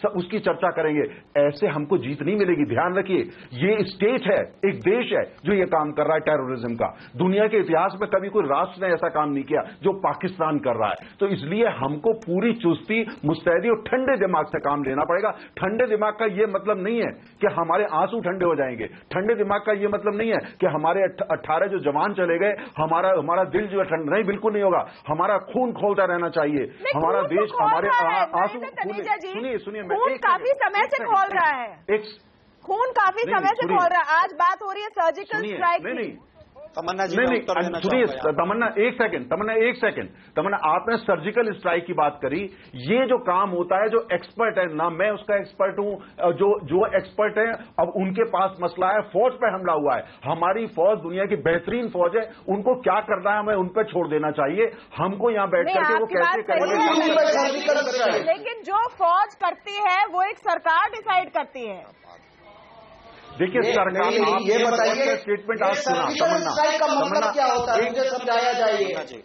उसकी चर्चा करेंगे, ऐसे हमको जीत नहीं मिलेगी। ध्यान रखिए, ये स्टेट है, एक देश है जो ये काम कर रहा है टेररिज्म का। दुनिया के इतिहास में कभी कोई राष्ट्र ने ऐसा काम नहीं किया जो पाकिस्तान कर रहा है। तो इसलिए हमको पूरी चुस्ती, मुस्तैदी और ठंडे दिमाग से काम लेना पड़ेगा। ठंडे दिमाग का ये मतलब नहीं है कि हमारे आंसू ठंडे हो जाएंगे। ठंडे दिमाग का ये मतलब नहीं है कि हमारे 18 जो जवान चले गए, हमारा दिल जो है ठंडा, नहीं, बिल्कुल नहीं होगा। हमारा खून खौलता रहना चाहिए, हमारा देश, हमारे आंसू। सुनिए,
खून काफी समय से खौल रहा है, खून काफी समय से खौल रहा है। आज बात हो रही है सर्जिकल स्ट्राइक की।
तमन्ना जी,
सुनिए तमन्ना, एक सेकंड। तमन्ना, आपने सर्जिकल स्ट्राइक की बात करी। ये जो काम होता है, जो एक्सपर्ट है ना, मैं उसका एक्सपर्ट हूं, जो एक्सपर्ट है, अब उनके पास मसला है, फौज पे हमला हुआ है। हमारी फौज दुनिया की बेहतरीन फौज है, उनको क्या करना है हमें उन पर छोड़ देना चाहिए। हमको यहाँ बैठ करके वो कैसे करेंगे।
लेकिन जो फौज करती है वो एक सरकार डिसाइड करती है।
देखिए सरकार,
ये बताइए
स्टेटमेंट आप सुना,
तमन्ना क्या होता है, मुझे समझाया जाइए।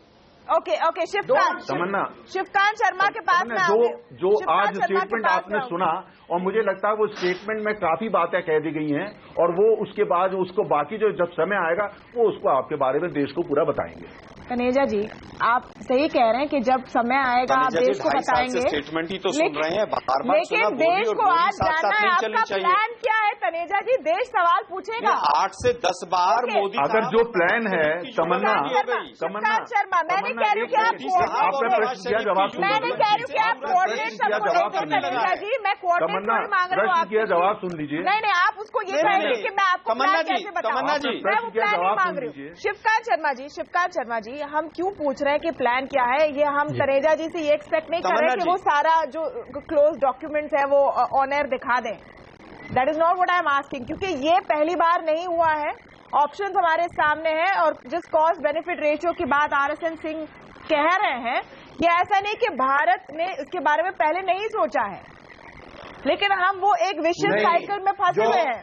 ओके, शिवकांत शर्मा के पास में
जो आज स्टेटमेंट आपने सुना, और मुझे लगता है वो स्टेटमेंट में काफी बातें कह दी गई हैं, और वो उसके बाद उसको बाकी जो जब समय आएगा वो उसको आपके बारे में देश को पूरा बताएंगे।
तनेजा जी, आप सही कह रहे हैं कि जब समय आएगा आप देश को बताएंगे।
स्टेटमेंट ही तो सुन रहे हैं,
लेकिन देश को आज जानना है आपका प्लान क्या है। तनेजा जी, देश सवाल पूछेगा
8 से 10 बार मोदी।
अगर जो प्लान है, तमन्ना
शर्मा, मैंने कह रही हूँ कि
आपने प्रश्न किया जवाब,
मैंने कह रही हूँ कि आप कोऑर्डिनेट तनेजा जी, मैं कोऑर्डिनेट मांग रही हूँ,
किया जवाब सुन लीजिए।
नहीं, आप उसको ये कहेंगे कि मैं आपको प्लान कैसे बताऊँ, मैं वो प्लान नहीं मांग रही हूँ। शिवकांत शर्मा जी, हम क्यों पूछ रहे हैं कि प्लान क्या है, ये हम तनेजा जी से ये एक्सपेक्ट नहीं कर रहे कि वो सारा जो क्लोज डॉक्यूमेंट्स है वो ऑन एयर दिखा दें। That is not what I am asking, क्योंकि ये पहली बार नहीं हुआ है। ऑप्शंस हमारे सामने हैं, और जिस कॉस्ट बेनिफिट रेशियो की बात RSN सिंह कह रहे हैं, ये ऐसा नहीं कि भारत ने इसके बारे में पहले नहीं सोचा है, लेकिन हम वो एक विशिष्ट साइकिल में फंसे हुए हैं।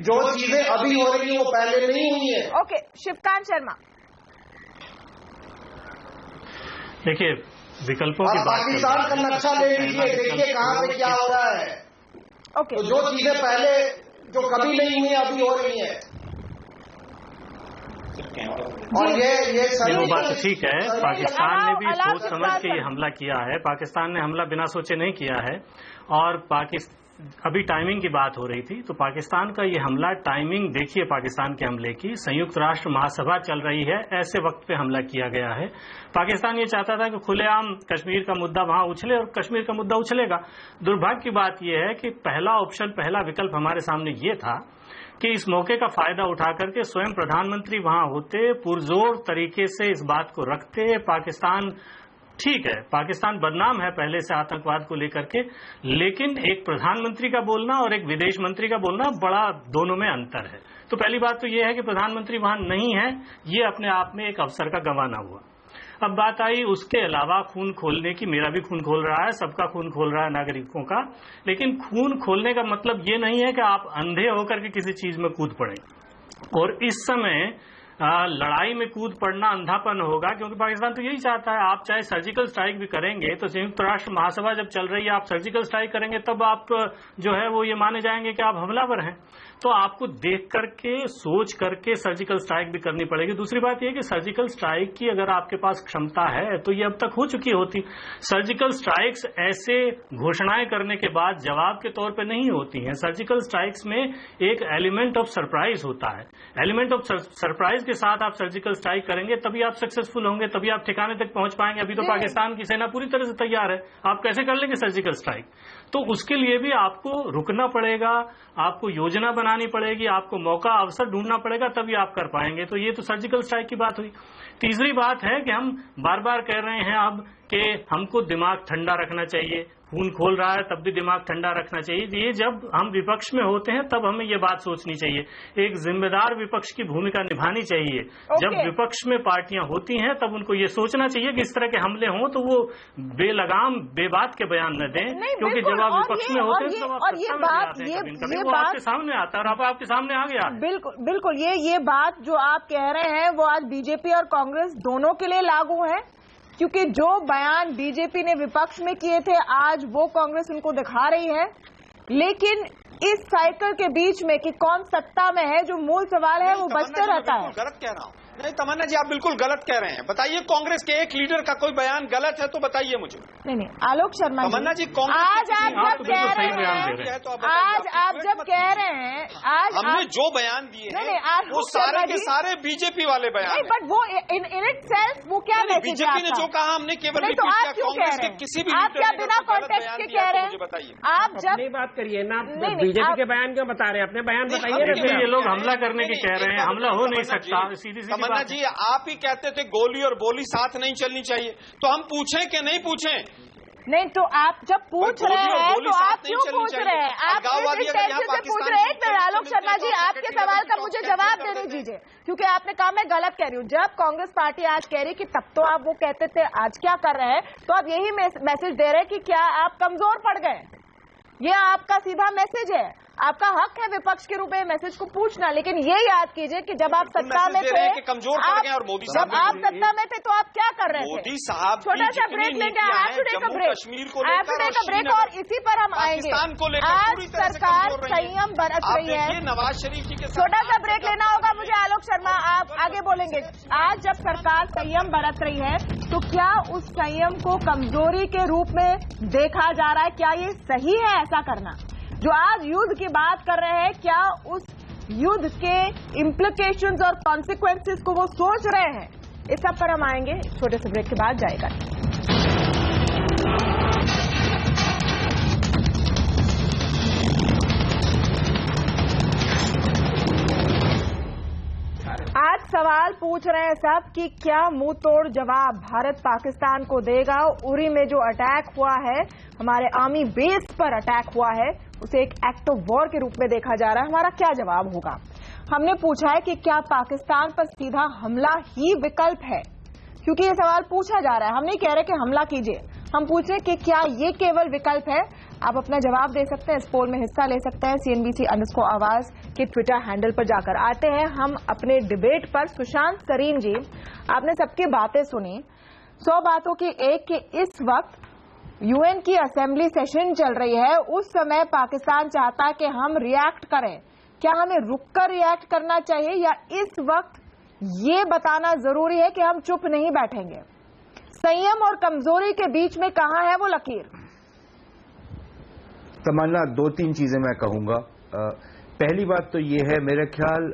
जो चीजें अभी हो रही है वो पहले नहीं हुई है।
ओके, शिवकांत शर्मा,
देखिए विकल्पों की बात,
पाकिस्तान का नक्शा ले लीजिए, देखिए कहां पे क्या हो रहा है।
ओके,
तो जो चीजें पहले जो कभी नहीं हुई अभी हो रही है।
फिर कहेंगे।
और ये
वो बात ठीक है, पाकिस्तान ने भी सोच समझ के ये हमला किया है। पाकिस्तान ने हमला बिना सोचे नहीं किया है। और अभी टाइमिंग की बात हो रही थी, तो पाकिस्तान का ये हमला, टाइमिंग देखिए पाकिस्तान के हमले की, संयुक्त राष्ट्र महासभा चल रही है, ऐसे वक्त पे हमला किया गया है। पाकिस्तान ये चाहता था कि खुलेआम कश्मीर का मुद्दा वहां उछले, और कश्मीर का मुद्दा उछलेगा। दुर्भाग्य की बात यह है कि पहला ऑप्शन, पहला विकल्प हमारे सामने ये था कि इस मौके का फायदा उठा करके स्वयं प्रधानमंत्री वहां होते, पुरजोर तरीके से इस बात को रखते। पाकिस्तान, ठीक है, पाकिस्तान बदनाम है पहले से आतंकवाद को लेकर के, लेकिन एक प्रधानमंत्री का बोलना और एक विदेश मंत्री का बोलना, बड़ा दोनों में अंतर है। तो पहली बात तो यह है कि प्रधानमंत्री वहां नहीं है, ये अपने आप में एक अवसर का गंवाना हुआ। अब बात आई उसके अलावा खून खोलने की। मेरा भी खून खोल रहा है, सबका खून खोल रहा है, नागरिकों का। लेकिन खून खोलने का मतलब ये नहीं है कि आप अंधे होकर के किसी चीज में कूद पड़े। और इस समय लड़ाई में कूद पड़ना अंधापन होगा, क्योंकि पाकिस्तान तो यही चाहता है। आप चाहे सर्जिकल स्ट्राइक भी करेंगे, तो संयुक्त राष्ट्र महासभा जब चल रही है, आप सर्जिकल स्ट्राइक करेंगे तब आप जो है वो ये माने जाएंगे कि आप हमलावर हैं। तो आपको देख करके, सोच करके सर्जिकल स्ट्राइक भी करनी पड़ेगी। दूसरी बात यह कि सर्जिकल स्ट्राइक की अगर आपके पास क्षमता है तो ये अब तक हो चुकी होती। सर्जिकल स्ट्राइक्स ऐसे घोषणाएं करने के बाद जवाब के तौर पे नहीं होती हैं। सर्जिकल स्ट्राइक्स में एक एलिमेंट ऑफ सरप्राइज होता है। एलिमेंट ऑफ सरप्राइज के साथ आप सर्जिकल स्ट्राइक करेंगे, तभी आप सक्सेसफुल होंगे, तभी आप ठिकाने तक पहुंच पाएंगे। अभी तो पाकिस्तान की सेना पूरी तरह से तैयार है, आप कैसे कर लेंगे सर्जिकल स्ट्राइक? तो उसके लिए भी आपको रुकना पड़ेगा, आपको योजना बनानी पड़ेगी, आपको मौका, अवसर ढूंढना पड़ेगा, तभी आप कर पाएंगे। तो ये तो सर्जिकल स्ट्राइक की बात हुई। तीसरी बात है कि हम बार बार कह रहे हैं अब कि हमको दिमाग ठंडा रखना चाहिए। खून खोल रहा है तब भी दिमाग ठंडा रखना चाहिए। ये जब हम विपक्ष में होते हैं तब हमें ये बात सोचनी चाहिए। एक जिम्मेदार विपक्ष की भूमिका निभानी चाहिए। जब विपक्ष में पार्टियां होती हैं तब उनको ये सोचना चाहिए कि इस तरह के हमले हों तो वो बेलगाम, बेबात के बयान न दें, क्योंकि जब आप विपक्ष में होते हैं तो आप आपके सामने आता है, और अब आपके सामने आ गया।
बिल्कुल ये बात जो आप कह रहे हैं वो आज बीजेपी और कांग्रेस दोनों के लिए लागू है, क्योंकि जो बयान बीजेपी ने विपक्ष में किए थे आज वो कांग्रेस उनको दिखा रही है। लेकिन इस साइकिल के बीच में कि कौन सत्ता में है, जो मूल सवाल है वो बचते रहता है।
गलत कह रहा हूं। नहीं तमन्ना जी, आप बिल्कुल गलत कह रहे हैं। बताइए, कांग्रेस के एक लीडर का कोई बयान गलत है तो बताइए मुझे।
नहीं, आलोक शर्मा
तमन्ना जी,
आज आप जब कह रहे हैं, आज आप जब कह रहे हैं, आज
हमने जो बयान दिए हैं वो सारे के सारे बीजेपी वाले बयान हैं।
बट वो इन इट सेल्फ वो क्या मैसेज है?
बीजेपी ने जो कहा हमने केवल रिपीट किया। कांग्रेस के किसी भी
आप क्या बिना कॉन्टेक्स्ट के कह रहे हैं?
बताइए,
आप जब बात करिए ना, बीजेपी के बयान क्यों बता रहे हैं? अपने बयान बताइए।
ये लोग हमला करने की कह रहे हैं, हमला हो नहीं सकता। सीधी
तमन्ना जी, आप ही कहते थे गोली और बोली साथ नहीं चलनी चाहिए, तो हम पूछें कि नहीं पूछें?
नहीं, तो आप जब पूछ रहे हैं तो आप क्यों पूछ रहे हैं? आप से पूछ रहे हैं। आलोक शर्मा जी, आपके सवाल का मुझे जवाब देने दीजिए, क्योंकि आपने कहा मैं गलत कह रही हूँ। जब कांग्रेस पार्टी आज कह रही कि तब तो आप वो कहते थे, आज क्या कर रहे हैं, तो आप यही मैसेज दे रहे हैं कि क्या आप कमजोर पड़ गए? ये आपका सीधा मैसेज है। आपका हक है विपक्ष के रूप में मैसेज को पूछना, लेकिन ये याद कीजिए कि जब आप सत्ता में थे,
कमजोर पड़ गए, और मोदी साहब
जब आप सत्ता में थे तो आप क्या कर रहे थे?
मोदी साहब
छोटा सा ब्रेक लेंगे,
कश्मीर को
ब्रेक, और इसी पर हम आएंगे। आज सरकार संयम बरत रही है।
नवाज शरीफ जी के
छोटा सा ब्रेक लेना होगा मुझे। आलोक शर्मा, आप आगे बोलेंगे। आज जब सरकार संयम बरत रही है तो क्या उस संयम को कमजोरी के रूप में देखा जा रहा है? क्या ये सही है ऐसा करना? जो आज युद्ध की बात कर रहे हैं, क्या उस युद्ध के इम्प्लीकेशंस और कॉन्सिक्वेंसेस को वो सोच रहे हैं? इस सब पर हम आएंगे छोटे से ब्रेक के बाद। जाएगा आज सवाल पूछ रहे हैं सब कि क्या मुंह तोड़ जवाब भारत पाकिस्तान को देगा? उरी में जो अटैक हुआ है, हमारे आर्मी बेस पर अटैक हुआ है, उसे एक एक्ट ऑफ वॉर के रूप में देखा जा रहा है। हमारा क्या जवाब होगा? हमने पूछा है कि क्या पाकिस्तान पर सीधा हमला ही विकल्प है, क्योंकि ये सवाल पूछा जा रहा है। हम नहीं कह रहे कि हमला कीजिए, हम पूछ रहे कि क्या ये केवल विकल्प है? आप अपना जवाब दे सकते हैं, इस पोल में हिस्सा ले सकते हैं CNBC_आवाज के ट्विटर हैंडल पर जाकर। आते हैं हम अपने डिबेट पर। सुशांत सरीन जी, आपने सबकी बातें सुनी। 100 बातों की एक कि इस वक्त UN की असेंबली सेशन चल रही है, उस समय पाकिस्तान चाहता है कि हम रिएक्ट करें। क्या हमें रुककर रिएक्ट करना चाहिए या इस वक्त ये बताना जरूरी है कि हम चुप नहीं बैठेंगे। संयम और कमजोरी के बीच में कहां है वो लकीर?
तमन्ना, 2-3 चीजें मैं कहूंगा। पहली बात तो ये है, मेरे ख्याल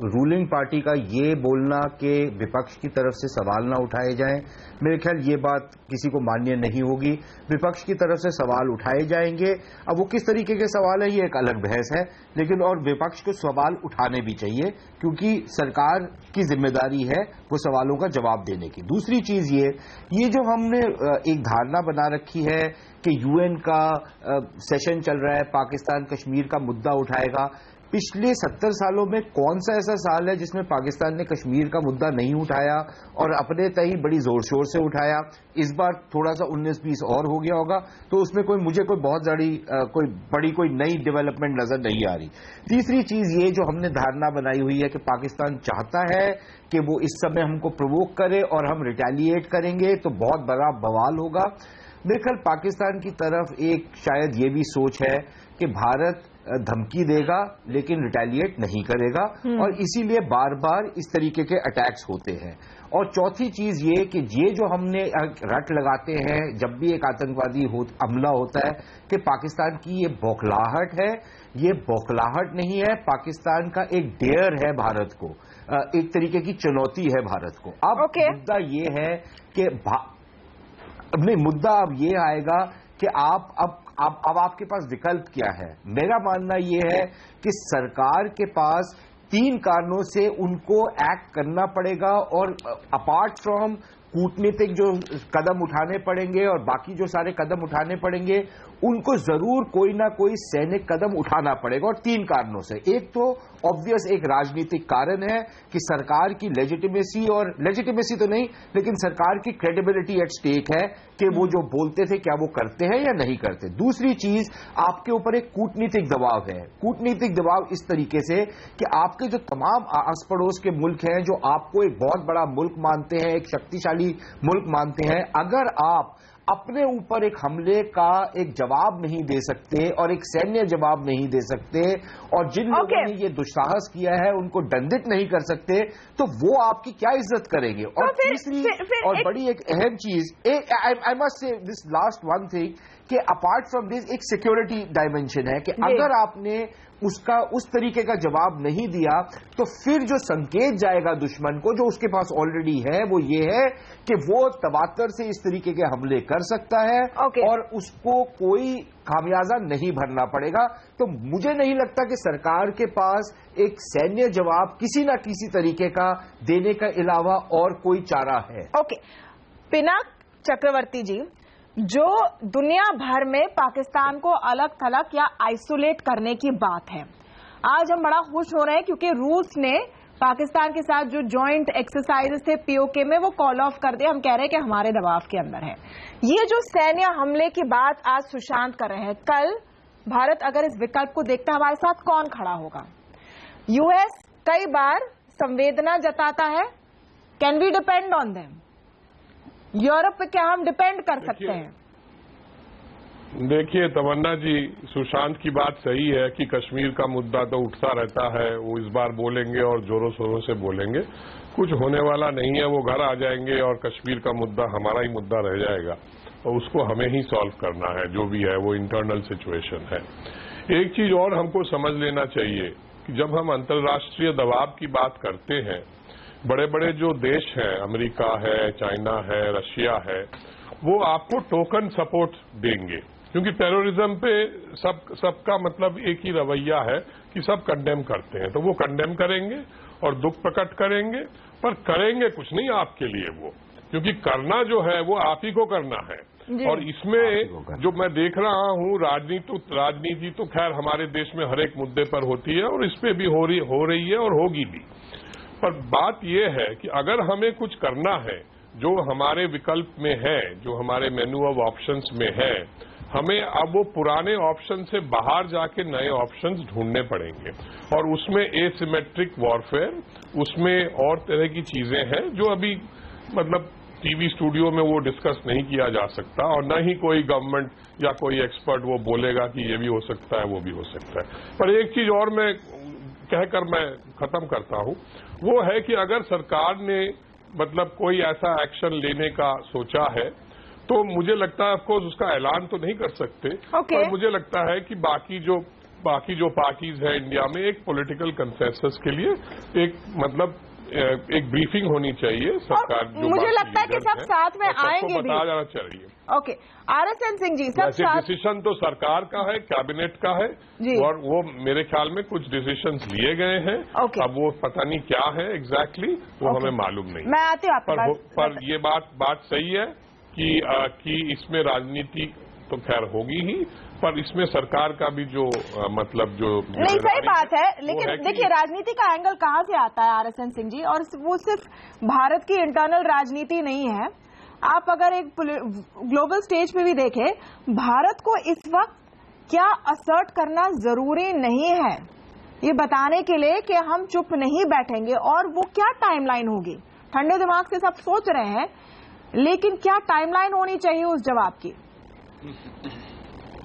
रूलिंग पार्टी का ये बोलना कि विपक्ष की तरफ से सवाल ना उठाए जाएं, मेरे ख्याल ये बात किसी को मान्य नहीं होगी। विपक्ष की तरफ से सवाल उठाए जाएंगे, अब वो किस तरीके के सवाल है ये एक अलग बहस है, लेकिन और विपक्ष को सवाल उठाने भी चाहिए क्योंकि सरकार की जिम्मेदारी है वो सवालों का जवाब देने की। दूसरी चीज ये जो हमने एक धारणा बना रखी है कि यूएन का सेशन चल रहा है, पाकिस्तान कश्मीर का मुद्दा उठाएगा। पिछले 70 सालों में कौन सा ऐसा साल है जिसमें पाकिस्तान ने कश्मीर का मुद्दा नहीं उठाया और अपने तय बड़ी जोर शोर से उठाया? इस बार थोड़ा सा 19-20 और हो गया होगा, तो उसमें मुझे कोई बहुत बड़ी कोई नई डेवलपमेंट नजर नहीं आ रही। तीसरी चीज ये जो हमने धारणा बनाई हुई है कि पाकिस्तान चाहता है कि वो इस समय हमको प्रोवोक करे और हम रिटेलिएट करेंगे तो बहुत बड़ा बवाल होगा। मेरे ख्याल पाकिस्तान की तरफ एक शायद ये भी सोच है कि भारत धमकी देगा लेकिन रिटेलिएट नहीं करेगा और इसीलिए बार बार इस तरीके के अटैक्स होते हैं। और चौथी चीज ये कि ये जो हमने रट लगाते हैं जब भी एक आतंकवादी हमला होता है कि पाकिस्तान की ये बौखलाहट है, ये बौखलाहट नहीं है, पाकिस्तान का एक डेयर है भारत को, एक तरीके की चुनौती है भारत को। अब मुद्दा ये है कि मुद्दा अब ये आएगा कि अब आपके पास विकल्प क्या है। मेरा मानना यह है कि सरकार के पास 3 कारणों से उनको एक्ट करना पड़ेगा और अपार्ट फ्रॉम कूटनीतिक जो कदम उठाने पड़ेंगे और बाकी जो सारे कदम उठाने पड़ेंगे उनको जरूर कोई ना कोई सैनिक कदम उठाना पड़ेगा। और 3 कारणों से, एक तो ऑब्वियस एक राजनीतिक कारण है कि सरकार की लेजिटिमेसी तो नहीं लेकिन सरकार की क्रेडिबिलिटी एट स्टेक है कि वो जो बोलते थे क्या वो करते हैं या नहीं करते। दूसरी चीज, आपके ऊपर एक कूटनीतिक दबाव है। कूटनीतिक दबाव इस तरीके से कि आपके जो तमाम आस पड़ोस के मुल्क हैं जो आपको एक बहुत बड़ा मुल्क मानते हैं, एक शक्तिशाली मुल्क मानते हैं, अगर आप अपने ऊपर एक हमले का एक जवाब नहीं दे सकते और एक सैन्य जवाब नहीं दे सकते और जिन लोगों ने ये दुस्साहस किया है उनको दंडित नहीं कर सकते तो वो आपकी क्या इज्जत करेंगे। और तीसरी और बड़ी एक अहम चीज, I must say this last one thing कि अपार्ट फ्रॉम दिस एक सिक्योरिटी डायमेंशन है कि अगर आपने उसका उस तरीके का जवाब नहीं दिया तो फिर जो संकेत जाएगा दुश्मन को जो उसके पास ऑलरेडी है वो ये है कि वो तवातर से इस तरीके के हमले कर सकता है और उसको कोई खामियाजा नहीं भरना पड़ेगा। तो मुझे नहीं लगता कि सरकार के पास एक सैन्य जवाब किसी ना किसी तरीके का देने का अलावा और कोई चारा है।
पिनाक चक्रवर्ती जी, जो दुनिया भर में पाकिस्तान को अलग थलग या आइसोलेट करने की बात है, आज हम बड़ा खुश हो रहे हैं क्योंकि रूस ने पाकिस्तान के साथ जो जॉइंट एक्सरसाइज थे पीओके में वो कॉल ऑफ कर दिया। हम कह रहे हैं कि हमारे दबाव के अंदर है। ये जो सैन्य हमले की बात आज सुशांत कर रहे हैं, कल भारत अगर इस विकल्प को देखता है हमारे साथ कौन खड़ा होगा? यूएस कई बार संवेदना जताता है, can we depend on them? Europe पे क्या हम डिपेंड कर सकते हैं?
देखिए तमन्ना जी, सुशांत की बात सही है कि कश्मीर का मुद्दा तो उठता रहता है, वो इस बार बोलेंगे और जोरों शोरों से बोलेंगे, कुछ होने वाला नहीं है। वो घर आ जाएंगे और कश्मीर का मुद्दा हमारा ही मुद्दा रह जाएगा और उसको हमें ही सॉल्व करना है, जो भी है वो इंटरनल सिचुएशन है। एक चीज और हमको समझ लेना चाहिए कि जब हम अंतर्राष्ट्रीय दबाव की बात करते हैं, बड़े बड़े जो देश हैं, अमेरिका है, चाइना है, रशिया है, वो आपको टोकन सपोर्ट देंगे क्योंकि टेररिज्म पे सबका मतलब एक ही रवैया है कि सब कंडेम करते हैं, तो वो कंडेम करेंगे और दुख प्रकट करेंगे, पर करेंगे कुछ नहीं आपके लिए वो, क्योंकि करना जो है वो आप ही को करना है। और इसमें जो मैं देख रहा हूँ राजनीति तो खैर हमारे देश में हर एक मुद्दे पर होती है और इस पे भी हो रही है और होगी भी, पर बात यह है कि अगर हमें कुछ करना है जो हमारे विकल्प में है, जो हमारे मेन्यू ऑफ ऑप्शंस में है, हमें अब वो पुराने ऑप्शन से बाहर जाके नए ऑप्शंस ढूंढने पड़ेंगे और उसमें एसिमेट्रिक वॉरफेयर, उसमें और तरह की चीजें हैं जो अभी मतलब टीवी स्टूडियो में वो डिस्कस नहीं किया जा सकता और न ही कोई गवर्नमेंट या कोई एक्सपर्ट वो बोलेगा कि ये भी हो सकता है वो भी हो सकता है। पर एक चीज और मैं कहकर मैं खत्म करता हूं, वो है कि अगर सरकार ने मतलब कोई ऐसा एक्शन लेने का सोचा है तो मुझे लगता है ऑफकोर्स उसका ऐलान तो नहीं कर सकते, पर मुझे लगता है कि बाकी जो पार्टीज है इंडिया में एक पॉलिटिकल कंसेंसस के लिए एक ब्रीफिंग होनी चाहिए सरकार।
मुझे लगता है कि सब साथ में आएंगे भी,
बताया जाना चाहिए।
ओके, RSN सिंह जी, सब साथ।
डिसीजन तो सरकार का है, कैबिनेट का है, और वो मेरे ख्याल में कुछ डिसीजंस लिए गए हैं। अब वो पता नहीं क्या है एग्जैक्टली, वो हमें मालूम नहीं।
मैं आती हूँ
पर ये बात सही है कि इसमें राजनीति तो खैर होगी ही, पर इसमें सरकार का भी जो
नहीं, सही बात है, लेकिन देखिए राजनीति का एंगल कहाँ से आता है RSN सिंह जी, और वो सिर्फ भारत की इंटरनल राजनीति नहीं है। आप अगर एक ग्लोबल स्टेज पे भी देखें, भारत को इस वक्त क्या असर्ट करना जरूरी नहीं है ये बताने के लिए कि हम चुप नहीं बैठेंगे, और वो क्या टाइमलाइन होगी। ठंडे दिमाग से सब सोच रहे हैं, लेकिन क्या टाइमलाइन होनी चाहिए उस जवाब की?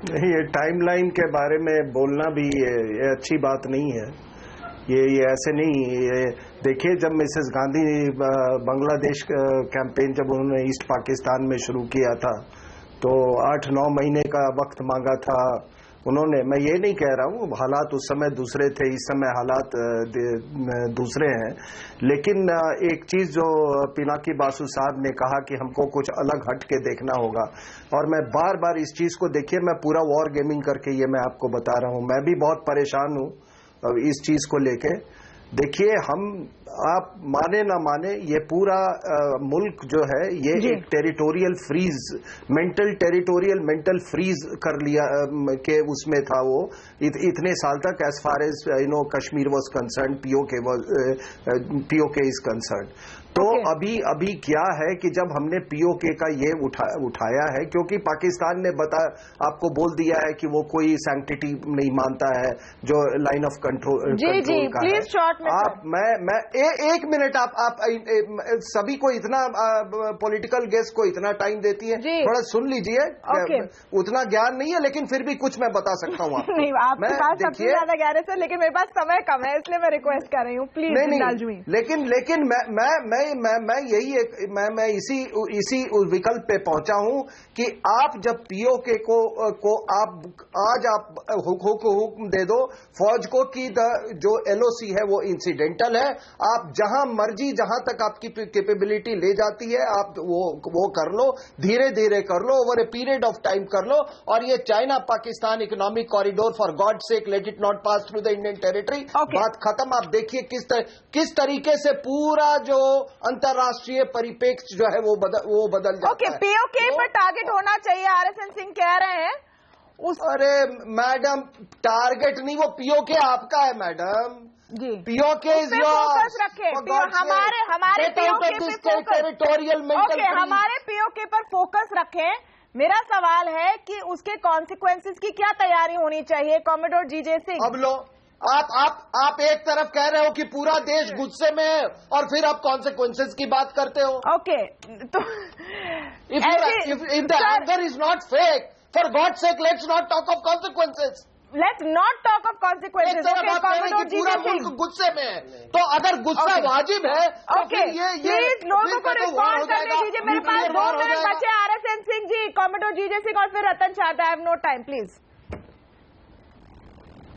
नहीं, ये टाइमलाइन के बारे में बोलना भी ये अच्छी बात नहीं है। ये ऐसे नहीं, ये देखिए जब मिसेस गांधी बांग्लादेश कैंपेन जब उन्होंने ईस्ट पाकिस्तान में शुरू किया था तो 8-9 महीने का वक्त मांगा था उन्होंने। मैं ये नहीं कह रहा हूँ, हालात उस समय दूसरे थे, इस समय हालात दूसरे हैं, लेकिन एक चीज जो पिनाकी बासु साहब ने कहा कि हमको कुछ अलग हट के देखना होगा, और मैं बार बार इस चीज को, देखिए मैं पूरा वॉर गेमिंग करके ये मैं आपको बता रहा हूँ, मैं भी बहुत परेशान हूँ इस चीज को लेके। देखिए आप माने ना माने, ये पूरा मुल्क जो है ये एक टेरिटोरियल फ्रीज, मेंटल फ्रीज कर लिया के उसमें था वो इतने साल तक, as far as Kashmir was concerned, PoK is concern. तो अभी क्या है कि जब हमने पीओके का ये उठाया है, क्योंकि पाकिस्तान ने आपको बोल दिया है कि वो कोई सैंक्टिटी नहीं मानता है जो लाइन ऑफ कंट्रोल का है। आप मैं एक मिनट, आप सभी को इतना पॉलिटिकल गेस्ट को इतना टाइम देती है, थोड़ा सुन लीजिए। उतना ज्ञान नहीं है, लेकिन फिर भी कुछ मैं बता सकता हूँ आपको।
नहीं, आपके पास सबसे ज्यादा ज्ञान है सर, लेकिन मेरे पास समय कम है, इसलिए मैं रिक्वेस्ट कर रही हूँ प्लीज।
लेकिन मैं इसी विकल्प पे पहुंचा हूं कि आप जब पीओके को आप हुक्म दे दो फौज को कि जो एलओसी है वो इंसिडेंटल है, आप जहां मर्जी, जहां तक आपकी कैपेबिलिटी ले जाती है आप वो कर लो, धीरे धीरे कर लो, over a period of time कर लो। और ये China Pakistan economic corridor, for God sake let it not pass through the Indian territory. बात खत्म। आप देखिए किस तरीके से पूरा जो अंतर्राष्ट्रीय परिप्रेक्ष्य जो है वो बदल जाता है।
पीओके पर टारगेट होना चाहिए, RSN सिंह कह रहे हैं।
अरे मैडम, टारगेट नहीं, वो पीओके आपका है madam ji. PoK is yours.
हमारे
टेरिटोरियल मेंटल,
हमारे पीओके पर फोकस रखें। मेरा सवाल है कि उसके कॉन्सिक्वेंसेस की क्या तैयारी होनी चाहिए, कॉमोडोर जीजे सिंह।
अब लो, आप एक तरफ कह रहे हो कि पूरा देश गुस्से में है और फिर आप कॉन्सिक्वेंसेस की बात करते हो।
ओके, तो
if the anger is not fake, for God's sake, let's not talk of consequences.
Let's not talk of consequences.
एक तरफ आप कह रहे हैं कि पूरा मुल्क गुस्से में है, तो अगर गुस्सा वाजिब है तो फिर ये
लोगों को रिस्पॉन्ड करने दीजिए। मेरे पास 2 मिनट बचे। RSN Singh ji, commodore GJ Singh और फिर Ratan Shah. I have no time, please.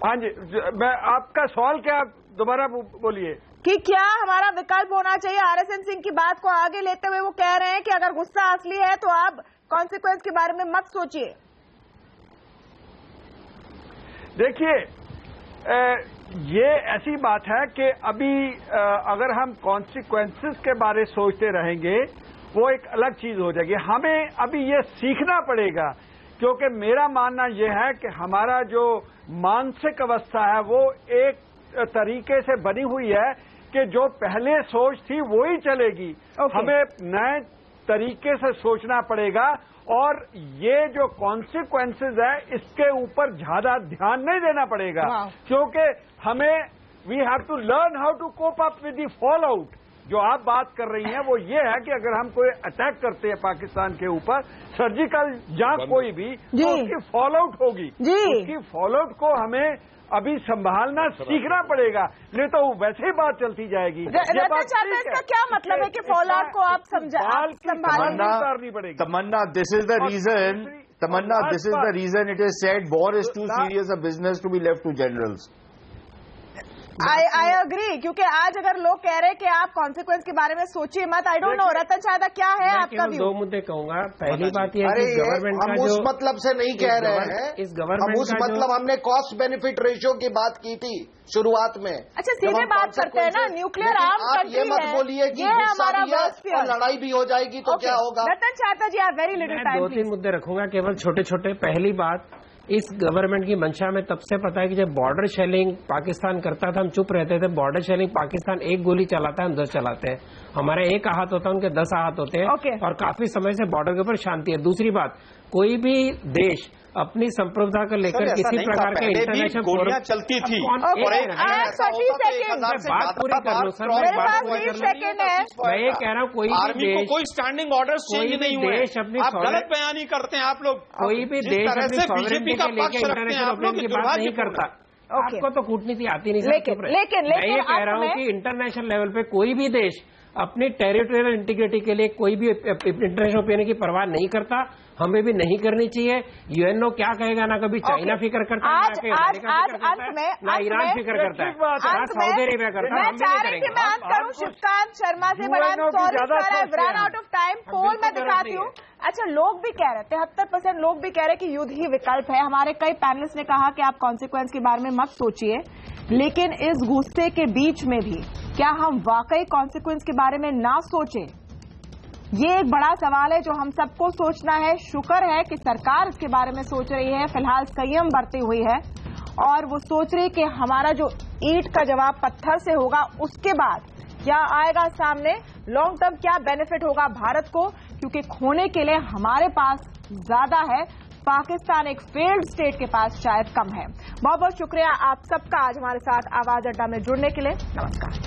हाँ जी, मैं आपका सवाल क्या, दोबारा बोलिए।
कि क्या हमारा विकल्प होना चाहिए? RSN सिंह की बात को आगे लेते हुए वो कह रहे हैं कि अगर गुस्सा असली है तो आप कॉन्सिक्वेंस के बारे में मत सोचिए।
देखिए, ये ऐसी बात है कि अभी अगर हम कॉन्सिक्वेंसेस के बारे सोचते रहेंगे वो एक अलग चीज हो जाएगी। हमें अभी ये सीखना पड़ेगा, क्योंकि मेरा मानना यह है कि हमारा जो मानसिक अवस्था है वो एक तरीके से बनी हुई है कि जो पहले सोच थी वो ही चलेगी। हमें नए तरीके से सोचना पड़ेगा, और ये जो कॉन्सिक्वेंसेस है इसके ऊपर ज्यादा ध्यान नहीं देना पड़ेगा, क्योंकि हमें we have to learn how to cope up with the fallout. जो आप बात कर रही हैं वो ये है कि अगर हम कोई अटैक करते हैं पाकिस्तान के ऊपर, सर्जिकल जंग कोई भी, तो उसकी फॉल आउट होगी। उसकी फॉल आउट को हमें अभी संभालना सीखना पड़ेगा, नहीं तो वैसे ही बात चलती जाएगी।
इसका क्या मतलब है कि फॉलोआउट को आप संभालनी
पड़ेगी?
Tamanna, this is the reason, Tamanna, this is the reason it is said war is too serious a business to be left to generals.
I agree, क्योंकि आज अगर लोग कह रहे हैं कि आप कॉन्सिक्वेंस के बारे में सोचिए मत, आई डोंट नो रतन चाहता क्या है आपका व्यू?
2 मुद्दे कहूंगा। पहली बात यह है कि गवर्नमेंट का
हम उस मतलब से नहीं कह रहे हैं,
इस गवर्नमेंट
हम उस मतलब हमने कॉस्ट बेनिफिट रेशियो की बात की थी शुरुआत में।
अच्छा, सीधे बात करते हैं ना, न्यूक्लियर आर्म कंट्री
ये मत बोलिए कि और लड़ाई भी हो जाएगी तो क्या होगा।
रतन चाहता जी, आप वेरी लिटिल टाइम।
2-3 मुद्दे रखूंगा, केवल छोटे छोटे। पहली बात, इस गवर्नमेंट की मंशा में तब से पता है कि जब बॉर्डर शेलिंग पाकिस्तान करता था हम चुप रहते थे। बॉर्डर शेलिंग पाकिस्तान एक गोली चलाता है, हम 10 चलाते हैं। हमारा एक आहत होता है, उनके 10 आहत होते हैं और काफी समय से बॉर्डर के ऊपर शांति है। दूसरी बात, कोई भी देश अपनी संप्रभुता को लेकर किसी प्रकार के इंटरनेशनल
गोलियां चलती थी
बात पूरी कर लो सर, मैं ये कह रहा हूँ कोई भी देश,
कोई स्टैंडिंग ऑर्डर चेंज नहीं हुए, आप गलत बयानी करते हैं। आप लोग
कोई भी देश अपनी सॉवरेनिटी के लेकर इंटरनेशनल ओपिनियन की बात नहीं करता। आपको तो कूटनीति आती नहीं सर।
लेकिन
मैं ये कह रहा हूँ कि इंटरनेशनल लेवल पे कोई भी देश अपनी टेरिटोरियल इंटीग्रिटी के लिए कोई भी इंटरनेशनल ओपिनियन की परवाह नहीं करता, हमें भी नहीं करनी चाहिए। यूएनओ क्या कहेगा, ना कभी चाइना फिक्र करता है, ना ईरान फिक्र करता है, ना सऊदी अरेबिया करता है। हम भी नहीं करेंगे।
मैं अंत करूं शिवकांत शर्मा से, बड़ा रन आउट ऑफ टाइम। पोल मैं दिखाती हूँ। अच्छा, लोग भी कह रहे थे, 73% लोग भी कह रहे कि युद्ध ही विकल्प है। हमारे कई पैनलिस्ट ने कहा कि आप कॉन्सिक्वेंस के बारे में मत सोचिए, लेकिन इस गुस्से के बीच में भी क्या हम वाकई कॉन्सिक्वेंस के बारे में ना सोचें? ये एक बड़ा सवाल है जो हम सबको सोचना है। शुक्र है कि सरकार इसके बारे में सोच रही है, फिलहाल संयम बरती हुई है और वो सोच रही कि हमारा जो ईंट का जवाब पत्थर से होगा, उसके बाद क्या आएगा सामने, लॉन्ग टर्म क्या बेनिफिट होगा भारत को, क्योंकि खोने के लिए हमारे पास ज्यादा है, पाकिस्तान एक फेल्ड स्टेट के पास शायद कम है। बहुत बहुत शुक्रिया आप सबका आज हमारे साथ आवाज अड्डा में जुड़ने के लिए। नमस्कार।